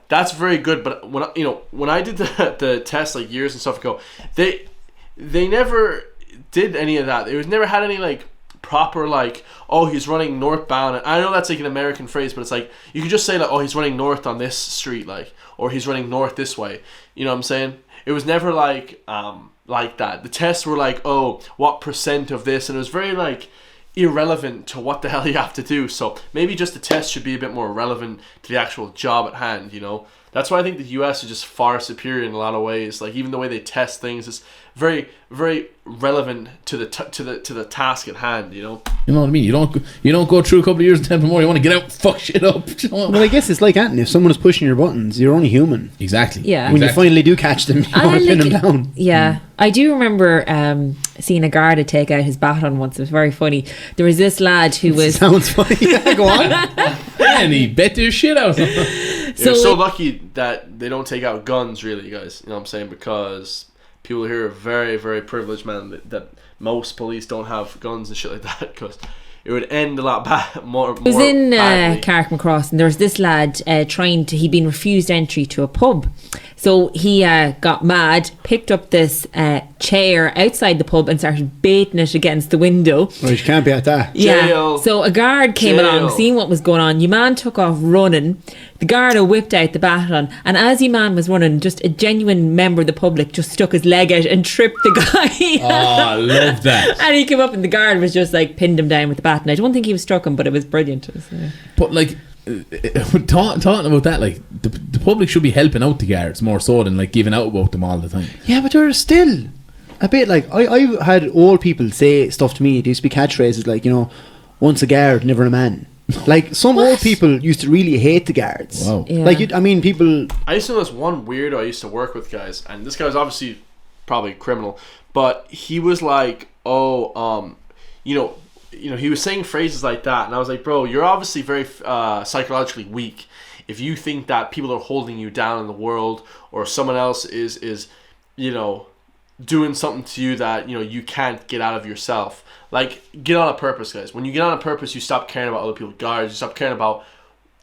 that's very good. But when I did the test like years and stuff ago, they never did any of that. It was never had any like proper like, oh, he's running northbound. And I know that's like an American phrase, but it's like, you could just say like, oh, he's running north on this street, like, or he's running north this way. You know what I'm saying? It was never like that. The tests were like, oh, what % of this, and it was very like irrelevant to what the hell you have to do. So maybe just the test should be a bit more relevant to the actual job at hand. That's why I think the US is just far superior in a lot of ways. Like, even the way they test things is very, very relevant to the task at hand. You know what I mean? You don't go through a couple of years in Temple Moore. You want to get out and fuck shit up. Well, I guess it's like Anthony. If someone is pushing your buttons, you're only human. Exactly. Yeah. When you finally do catch them, you want to pin them down. Yeah. I do remember seeing a Garda take out his baton once. It was very funny. There was this lad who was... Sounds funny. Yeah, go on. And he bet their shit out. You're so lucky that they don't take out guns, really, guys. You know what I'm saying? Because people here are very, very privileged, man, that most police don't have guns and shit like that, because it would end a lot more. It was in Carrick Cross, and there was this lad he'd been refused entry to a pub. So he got mad, picked up this chair outside the pub and started baiting it against the window. Right, you can't be at that. Yeah. Jail. So a guard came along, seeing what was going on. Your man took off running. The Garda whipped out the baton, and as your man was running, just a genuine member of the public just stuck his leg out and tripped the guy. Oh, I love that. And he came up, and the guard was just like pinned him down with the baton. I don't think he was struck him, but it was brilliant. But like, talking about that, like, the public should be helping out the guards more so than like giving out about them all the time. Yeah, but they're still a bit like, I had old people say stuff to me. There used to be catchphrases like, once a guard, never a man. Like, some old people used to really hate the guards. Wow. Yeah. Like, people... I used to know this one weirdo I used to work with, guys, and this guy was obviously probably a criminal, but he was like, he was saying phrases like that, and I was like, bro, you're obviously very psychologically weak if you think that people are holding you down in the world, or someone else is doing something to you that you can't get out of yourself. Like, get on a purpose, guys. When you get on a purpose, you stop caring about other people's guards. You stop caring about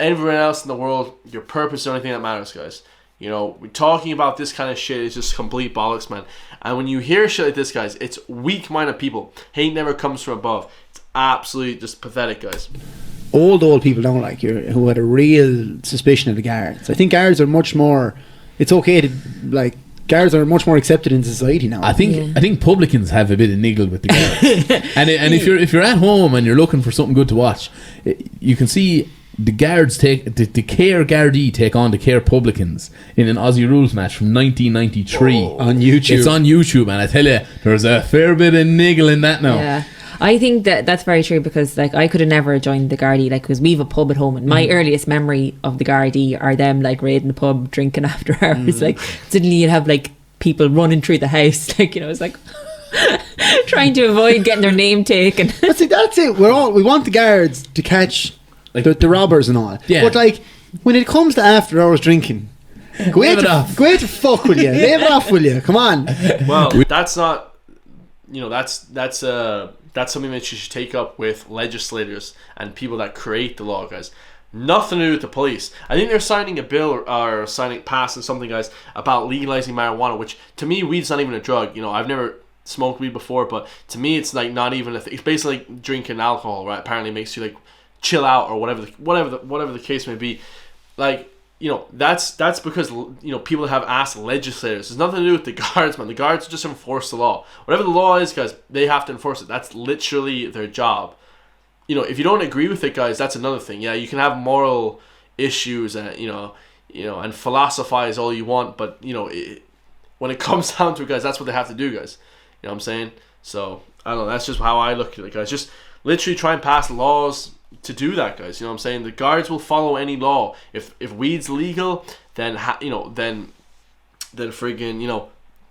everyone else in the world. Your purpose is the only thing that matters, guys. We're talking about this kind of shit is just complete bollocks, man. And when you hear shit like this, guys, it's weak-minded people. Hate never comes from above. It's absolutely just pathetic, guys. Old people don't like you, who had a real suspicion of the guards. I think guards are much more... It's okay to, like... Guards are much more accepted in society now. I think publicans have a bit of niggle with the guards. and if you're at home and you're looking for something good to watch, you can see the guards take the Care Gardaí take on the Care publicans in an Aussie rules match from 1993 on YouTube. It's on YouTube, and I tell you, there's a fair bit of niggle in that now. Yeah. I think that's very true, because like, I could have never joined the Gardaí, like, because we have a pub at home, and my earliest memory of the Gardaí are them like raiding the pub, drinking after hours. Like, suddenly you'd have like people running through the house, like, it's like trying to avoid getting their name taken. But see, that's it. We want the guards to catch like the robbers and all. Yeah. But like, when it comes to after hours drinking, go out to fuck with you. Leave it off, will you? Come on. Well, that's not. That's that's something that you should take up with legislators and people that create the law, guys. Nothing to do with the police. I think they're signing a bill or passing something, guys, about legalizing marijuana, which to me, weed's not even a drug. You know, I've never smoked weed before, but to me, it's like not even it's basically like drinking alcohol, right? Apparently, it makes you like chill out or whatever the case may be. Like, you know, that's because, you know, people have asked legislators. There's nothing to do with the guards, man. The guards just enforce the law. Whatever the law is, guys, they have to enforce it. That's literally their job. You know, if you don't agree with it, guys, that's another thing. Yeah, you can have moral issues and you know, and philosophize all you want, but you know, when it comes down to it, guys, that's what they have to do, guys. You know what I'm saying? So I don't know. That's just how I look at it, guys. Just literally try and pass laws to do that, guys. You know what I'm saying? The guards will follow any law. If weed's legal, then then friggin', you know,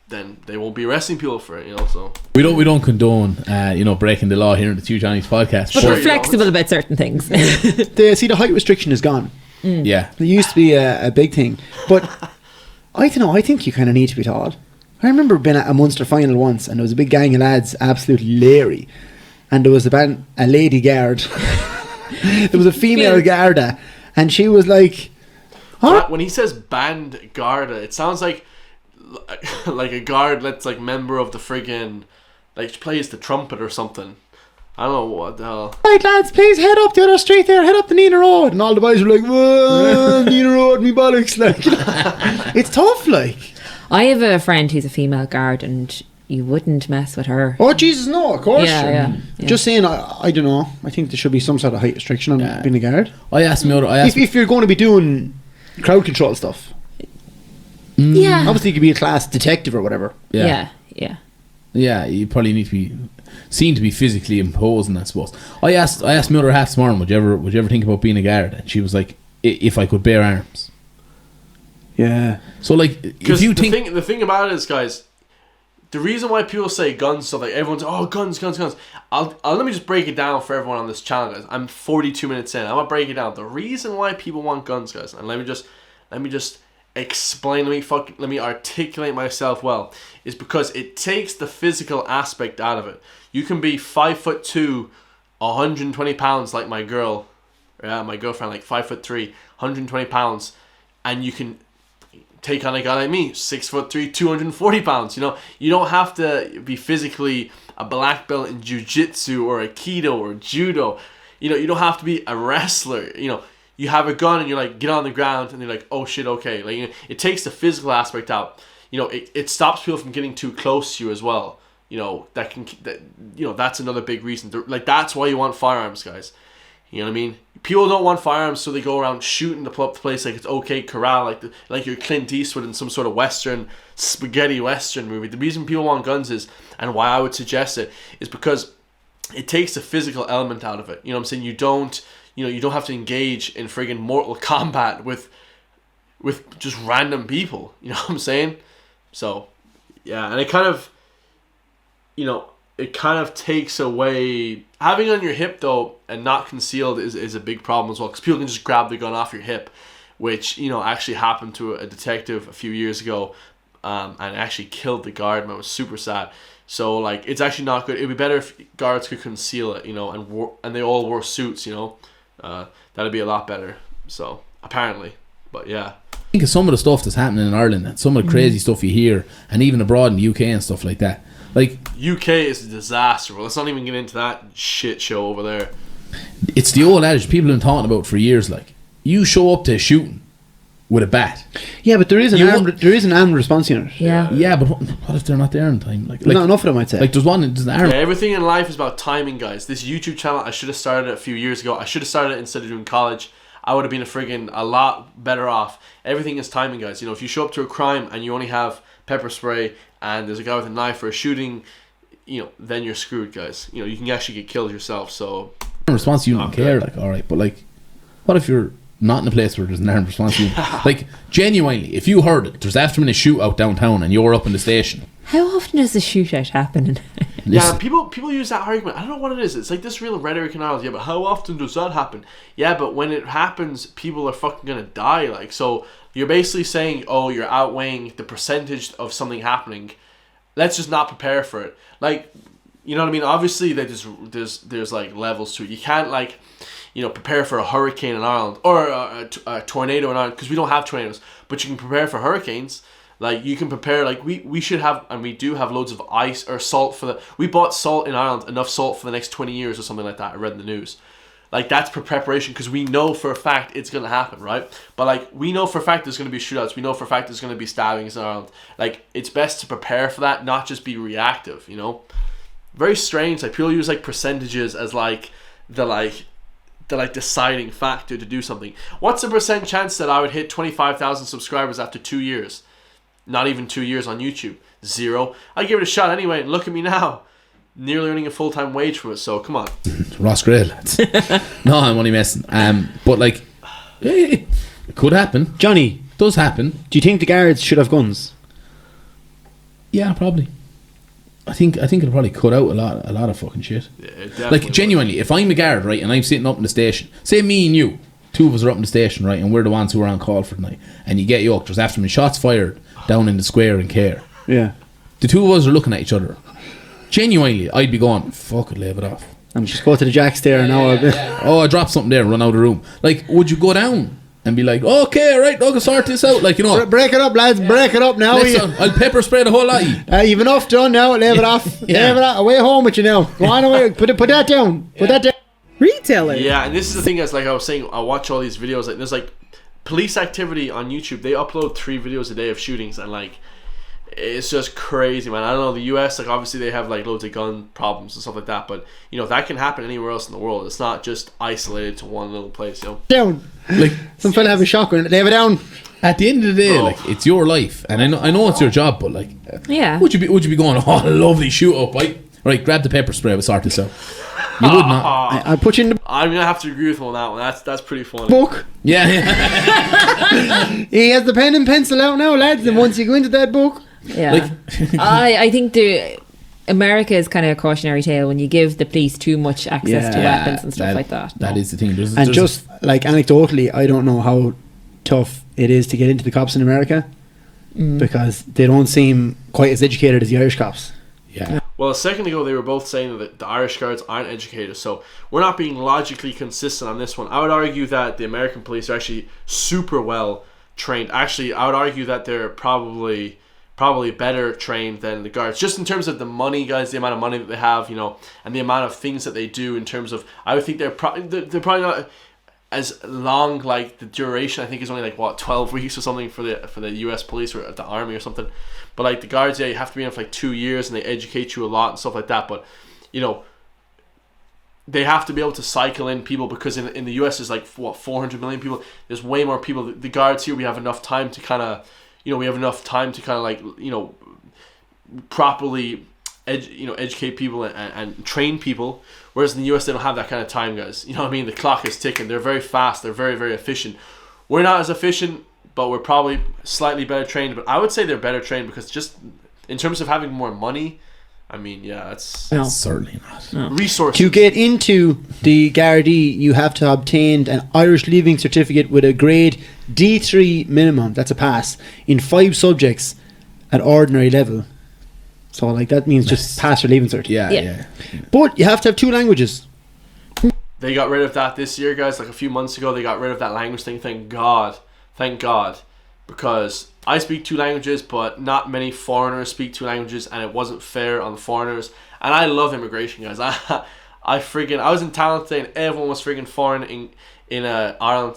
then they won't be arresting people for it, you know. So we don't condone you know, breaking the law here in the Two Johnnies podcast, but we're flexible about certain things. The height restriction is gone. Yeah, it used to be a big thing, but I don't know, I think you kind of need to be taught. I remember being at a Munster final once, and there was a big gang of lads absolutely leery, and there was a lady guard. There was a female Garda, and she was like, huh? When he says band Garda, it sounds like a guard that's like member of the friggin', like plays the trumpet or something. I don't know what the hell. Right, lads, please head up the other street there, head up the Nina Road. And all the boys were like, whoa, Nina Road, me bollocks. Like, it's tough, like. I have a friend who's a female guard, and you wouldn't mess with her. Oh, Jesus, no, of course. Yeah. Just saying, I don't know. I think there should be some sort of height restriction on being a guard. If you're going to be doing crowd control stuff. Yeah. Obviously, you could be a class detective or whatever. Yeah. You probably need to be seen to be physically imposing, I suppose. I asked my other half this morning, would you ever think about being a guard? And she was like, if I could bear arms. Yeah. So like, if you think the thing about it is, guys, the reason why people say guns, so like everyone's guns. I'll let me just break it down for everyone on this channel, guys. I'm 42 minutes in. I'm gonna break it down. The reason why people want guns, guys, and let me just explain, let me articulate myself well, is because it takes the physical aspect out of it. You can be 5'2", 120 pounds like my girl, my girlfriend, like 5'3", 120 pounds, and you can take on a guy like me, 6'3", 240 pounds. You know, you don't have to be physically a black belt in jiu-jitsu or aikido or judo. You know, you don't have to be a wrestler. You know, you have a gun and you're like, get on the ground, and they're like, oh shit, okay. Like, you know, it takes the physical aspect out. You know, it stops people from getting too close to you as well. You know, that's another big reason. Like, that's why you want firearms, guys. You know what I mean? People don't want firearms, so they go around shooting the place like it's okay corral, like you're Clint Eastwood in some sort of western, spaghetti western movie. The reason people want guns is, and why I would suggest it, is because it takes the physical element out of it. You know what I'm saying? You don't have to engage in friggin' Mortal Kombat with just random people. You know what I'm saying? So, yeah, and it kind of takes away having it on your hip though and not concealed is a big problem as well, because people can just grab the gun off your hip, which, you know, actually happened to a detective a few years ago, and actually killed the guard, man. It was super sad. So like, it's actually not good. It'd be better if guards could conceal it, you know, and they all wore suits, you know. That'd be a lot better. So apparently, but yeah. I think of some of the stuff that's happening in Ireland and some of the crazy stuff you hear, and even abroad in the UK and stuff like that. Like, UK is a disaster. Well, let's not even get into that shit show over there. It's the old adage people have been talking about for years. Like, you show up to a shooting with a bat. Yeah, but there is an armed response unit. Yeah, but what if they're not there in time? Like not enough of them, I'd say. Like, there's an arm. Yeah, everything in life is about timing, guys. This YouTube channel, I should have started it a few years ago. I should have started it instead of doing college. I would have been a lot better off. Everything is timing, guys. You know, if you show up to a crime and you only have pepper spray and there's a guy with a knife for a shooting, you know, then you're screwed, guys. You know, you can actually get killed yourself. So response unit don't care, like, all right, but like, what if you're not in a place where there's an armed response unit? Like, genuinely, if you heard it, there's after a shootout downtown and you're up in the station. How often does a shootout happen? Yeah, people use that argument. I don't know what it is. It's like this real rhetoric in Ireland. Yeah, but how often does that happen? Yeah, but when it happens, people are fucking gonna die. Like, so you're basically saying, oh, you're outweighing the percentage of something happening. Let's just not prepare for it. Like, You know what I mean? Obviously, there's like levels to it. You can't like, prepare for a hurricane in Ireland or a tornado in Ireland because we don't have tornadoes. But you can prepare for hurricanes. Like you can prepare. Like we should have, and we do have loads of ice or salt we bought salt in Ireland, enough salt for the next 20 years or something like that. I read in the news. Like that's for preparation because we know for a fact it's gonna happen, right? But like we know for a fact there's gonna be shootouts. We know for a fact there's gonna be stabbings in Ireland. Like it's best to prepare for that, not just be reactive. Very strange. Like people use like percentages as like the deciding factor to do something. What's the percent chance that I would hit 25,000 subscribers after 2 years? Not even 2 years on YouTube. 0. I give it a shot anyway, and look at me now. Nearly earning a full-time wage from it, so come on. Ross Gray, lads. No, I'm only messing. But like, it could happen. Johnny, does happen. do you think the guards should have guns? Yeah, probably. I think it'll probably cut out a lot of fucking shit. Yeah, it definitely like genuinely, if I'm a guard, right, and I'm sitting up in the station, say me and you, two of us are up in the station, right, and we're the ones who are on call for the night, and you get yoked, there's after me shots fired down in the square in Care. Yeah. The two of us are looking at each other. Genuinely, I'd be going, fuck it, leave it off. I'm just go to the Jacks there now. Oh, I dropped something there, run out of the room. Like, would you go down and be like, okay, right, I'll sort this out? Like, break it up, lads, break it up now. I'll pepper spray the whole lot of you. You've enough done now, leave it off. Leave it off. Away home with you now. Go on away, put that down. Put that down. Retailer. Yeah, and this is the thing, guys, like I was saying, I watch all these videos, like there's like police activity on YouTube. They upload 3 videos a day of shootings, and like it's just crazy, man. I don't know, the US, like obviously they have like loads of gun problems and stuff like that, but that can happen anywhere else in the world. It's not just isolated to one little place, Down. Like some fella have a shotgun, leave it down. At the end of the day, like it's your life, and I know it's your job, but like, Yeah. would you be going, oh, lovely shoot up, right, grab the pepper spray, we'll sort this out. You would not. I put you in the I'm gonna have to agree with him on that one. That's pretty funny. book. Yeah. He has the pen and pencil out now, lads, and once you go into that book, Yeah. I think America is kind of a cautionary tale when you give the police too much access to weapons and stuff like that. That is the thing. and just like anecdotally, I don't know how tough it is to get into the cops in America because they don't seem quite as educated as the Irish cops. Yeah. Well, a second ago they were both saying that the Irish guards aren't educated, so we're not being logically consistent on this one. I would argue that the American police are actually super well trained. Actually, I would argue that they're probably better trained than the guards, just in terms of the money, guys, the amount of money that they have, and the amount of things that they do in terms of, I would think they're probably not as long, like the duration I think is only like 12 weeks or something for the US police or the army or something, but like the guards, you have to be in for like 2 years and they educate you a lot and stuff like that, but they have to be able to cycle in people because in the US there's like 400 million people. There's way more people. The guards here, we have enough time to kind of properly educate people and train people, whereas in the US they don't have that kind of time, guys. You know what I mean? The clock is ticking. They're very fast. They're very, very efficient. We're not as efficient, but we're probably slightly better trained. But I would say they're better trained because just in terms of having more money, I mean, yeah, that's certainly not. No. Resources. To get into the Gardaí, you have to obtain an Irish Leaving Certificate with a grade D3 minimum, that's a pass, in 5 subjects at ordinary level. So like that means just pass your Leaving Cert. Yeah. But you have to have 2 languages. They got rid of that this year, guys. Like a few months ago, they got rid of that language thing. Thank God. Because I speak 2 languages, but not many foreigners speak 2 languages, and it wasn't fair on the foreigners. And I love immigration, guys. I was in Thailand today, and everyone was friggin' foreign in Ireland,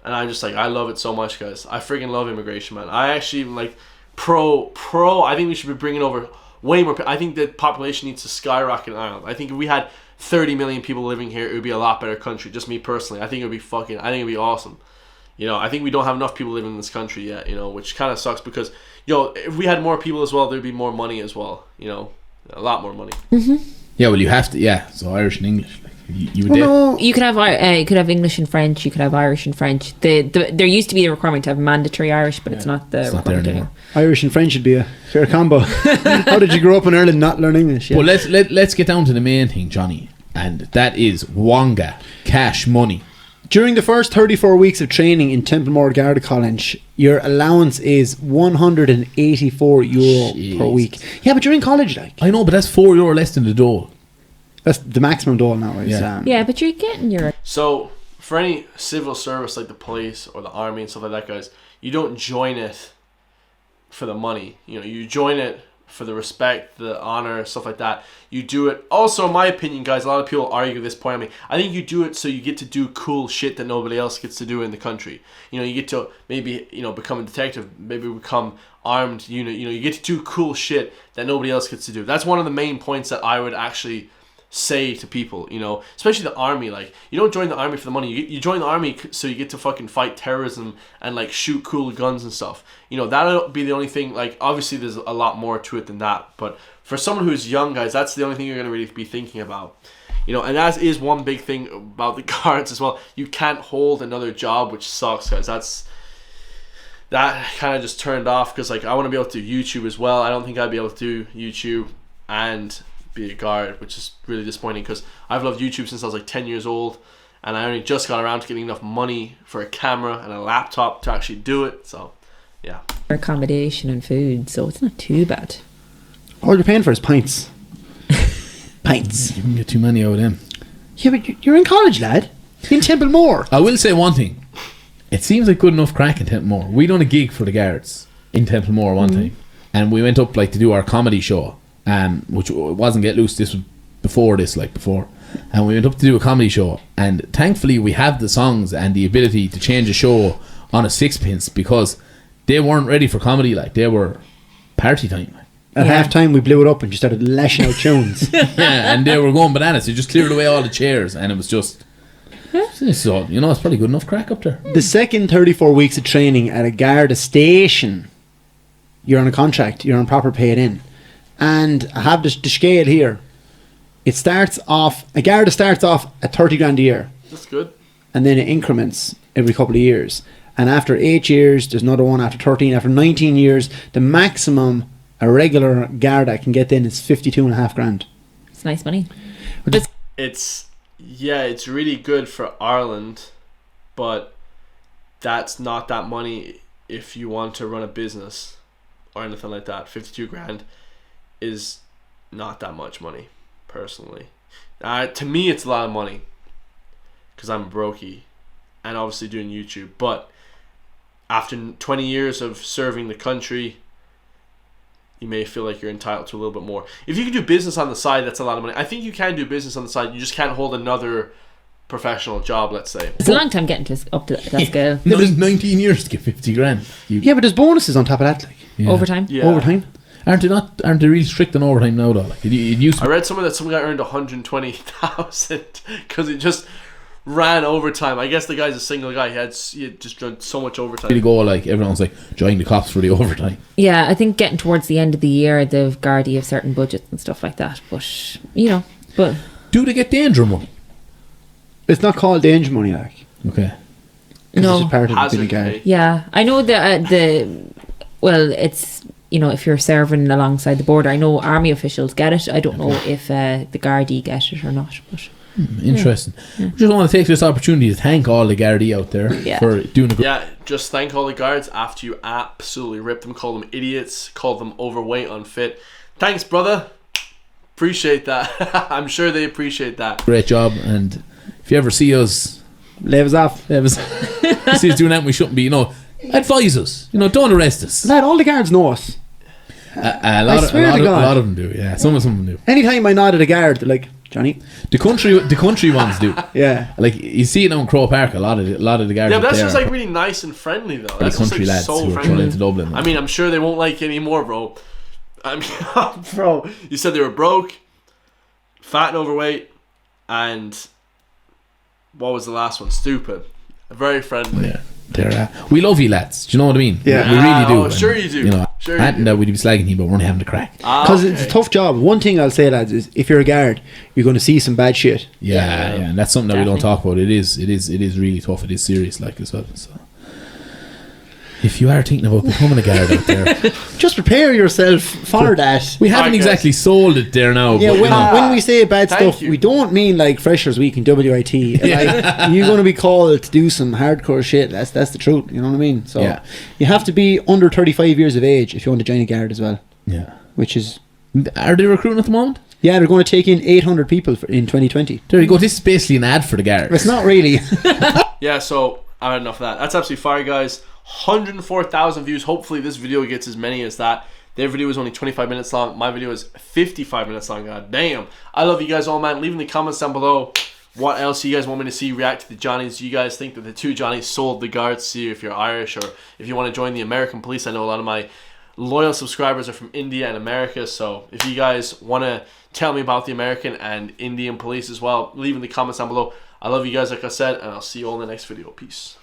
and I'm just like, I love it so much, guys. I friggin' love immigration, man. I actually like pro. I think we should be bringing over way more. I think the population needs to skyrocket in Ireland. I think if we had 30 million people living here, it would be a lot better country. Just me personally, I think it would be awesome. I think we don't have enough people living in this country yet, which kind of sucks because, if we had more people as well, there'd be more money as well, a lot more money. Mm-hmm. Yeah, well, you have to, so Irish and English. Like, you would You could have English and French, you could have Irish and French. There used to be a requirement to have mandatory Irish, but it's not the requirement anymore. Irish and French should be a fair combo. How did you grow up in Ireland not learn English? Yeah. Well, let's get down to the main thing, Johnny, and that is Wonga, cash money. During the first 34 weeks of training in Templemore Garda College, your allowance is €184 per week. Yeah, but you're in college, like. I know, but that's €4 less than the dole. That's the maximum dole now. Is, Yeah. Yeah, but you're getting your... So, for any civil service like the police or the army and stuff like that, guys, you don't join it for the money. You know, you join it for the respect, the honor, stuff like that. You do it. Also, in my opinion, guys, a lot of people argue this point on me. I think you do it so you get to do cool shit that nobody else gets to do in the country. You know, you get to maybe, you know, become a detective, maybe become armed unit. You know, you get to do cool shit that nobody else gets to do. That's one of the main points that I would actually say to people, you know, especially the army. Like, you don't join the army for the money. You join the army so you get to fucking fight terrorism and like shoot cool guns and stuff. You know, that'll be the only thing. Like, obviously there's a lot more to it than that, but for someone who's young, guys, that's the only thing you're going to really be thinking about. You know, and that is one big thing about the guards as well. You can't hold another job, which sucks, guys. That kind of just turned off, because like I want to be able to do YouTube as well. I don't think I'd be able to do YouTube and be a guard, which is really disappointing, because I've loved YouTube since I was like 10 years old, and I only just got around to getting enough money for a camera and a laptop to actually do it. So yeah, accommodation and food, so it's not too bad. All you're paying for is pints. Pints. You can get too many out of them. Yeah, but you're in college, lad. In Templemore. I will say one thing. It seems like good enough crack in Templemore. We done a gig for the guards in Templemore one time, and we went up like to do our comedy show, which wasn't Get Loose. This was before, and we went up to do a comedy show, and thankfully we have the songs and the ability to change a show on a sixpence, because they weren't ready for comedy. Like, they were party time. At half time, we blew it up and just started lashing out tunes. Yeah, and they were going bananas. They just cleared away all the chairs, and it was just... So, you know, it's probably good enough crack up there. The second 34 weeks of training at a Garda station, you're on a contract, you're on proper paid in. And I have the scale here. A Garda starts off at 30 grand a year. that's good. And then it increments every couple of years. And after 8 years, there's another one. After 13, after 19 years, the maximum a regular Garda can get in is 52.5 grand. It's nice money. It's really good for Ireland, but that's not that money if you want to run a business or anything like that. 52 grand is not that much money, personally. To me, it's a lot of money, because I'm a brokey and obviously doing YouTube. But after 20 years of serving the country, you may feel like you're entitled to a little bit more. If you can do business on the side, that's a lot of money. I think you can do business on the side. You just can't hold another professional job, let's say. It's a long time getting up to that scale. No, there's 19 years to get 50 grand. Yeah, but there's bonuses on top of that. Like. Yeah. Overtime. Yeah. Overtime. Aren't they really strict on overtime now, though? Like, it used to I read somewhere that some guy earned 120,000 because he just ran overtime. I guess the guy's a single guy. He had just done so much overtime. really go, like, everyone's like, join the cops for the overtime. Yeah, I think getting towards the end of the year, the Gardaí have certain budgets and stuff like that. But, you know, Do they get danger money? It's not called danger money, like. Okay. no. It's just part of Hazard being a Garda. pay. Yeah, I know it's, you know, if you're serving alongside the border, I know army officials get it. I don't know if the Gardaí get it or not. But Interesting. Just want to take this opportunity to thank all the Gardaí out there for doing a good... Yeah, just thank all the guards after you absolutely ripped them, call them idiots, call them overweight, unfit. Thanks, brother. Appreciate that. I'm sure they appreciate that. Great job, and if you ever see us... Leave us off. see us doing that, we shouldn't be, you know... Advise us, you know, don't arrest us. Lad, all the guards know us. A lot of them do, yeah. Some of them do. Anytime I nod at a guard, they're like, Johnny. The country ones do. Yeah. Like, you see it now in Crow Park, a lot of the guards. Yeah, but that's there just like really nice and friendly, though. That's just country like lads so who are friendly. trying to Dublin. I mean, I'm sure they won't like you anymore, bro. I mean, bro, you said they were broke, fat and overweight, and what was the last one? Stupid. Very friendly. Yeah. We love you, lads. Do you know what I mean? Yeah. We really do. Oh, sure you do. You know, Sure you and do. that we'd be slagging you, but we're only having to crack. Because it's a tough job. One thing I'll say, lads, is if you're a guard, you're going to see some bad shit. Yeah, and that's something that we don't Definitely. talk about. It is really tough. It is serious, like, as well. So If you are thinking about becoming a guard out there, Just prepare yourself for that. we haven't Alright, guys. exactly sold it there now. Yeah, but, when we say bad Thank stuff, you. we don't mean like Freshers Week in WIT. Like, you're going to be called to do some hardcore shit. That's the truth. You know what I mean? So Yeah. you have to be under 35 years of age if you want to join a guard as well. yeah. Which is, Are they recruiting at the moment? yeah, they're going to take in 800 people in 2020. There you go. This is basically an ad for the guard. It's not really. Yeah, so I had enough of that. That's absolutely fire, guys. 104,000 views. Hopefully this video gets as many as that. Their video is only 25 minutes long. My video is 55 minutes long. God damn. I love you guys all, man. Leave in the comments down below what else you guys want me to see react to the Johnnies. Do you guys think that the two Johnnies sold the guards? See if you're Irish or if you want to join the American police. I know a lot of my loyal subscribers are from India and America, so if you guys want to tell me about the American and Indian police as well, leave in the comments down below. I love you guys, like I said, and I'll see you all in the next video. Peace.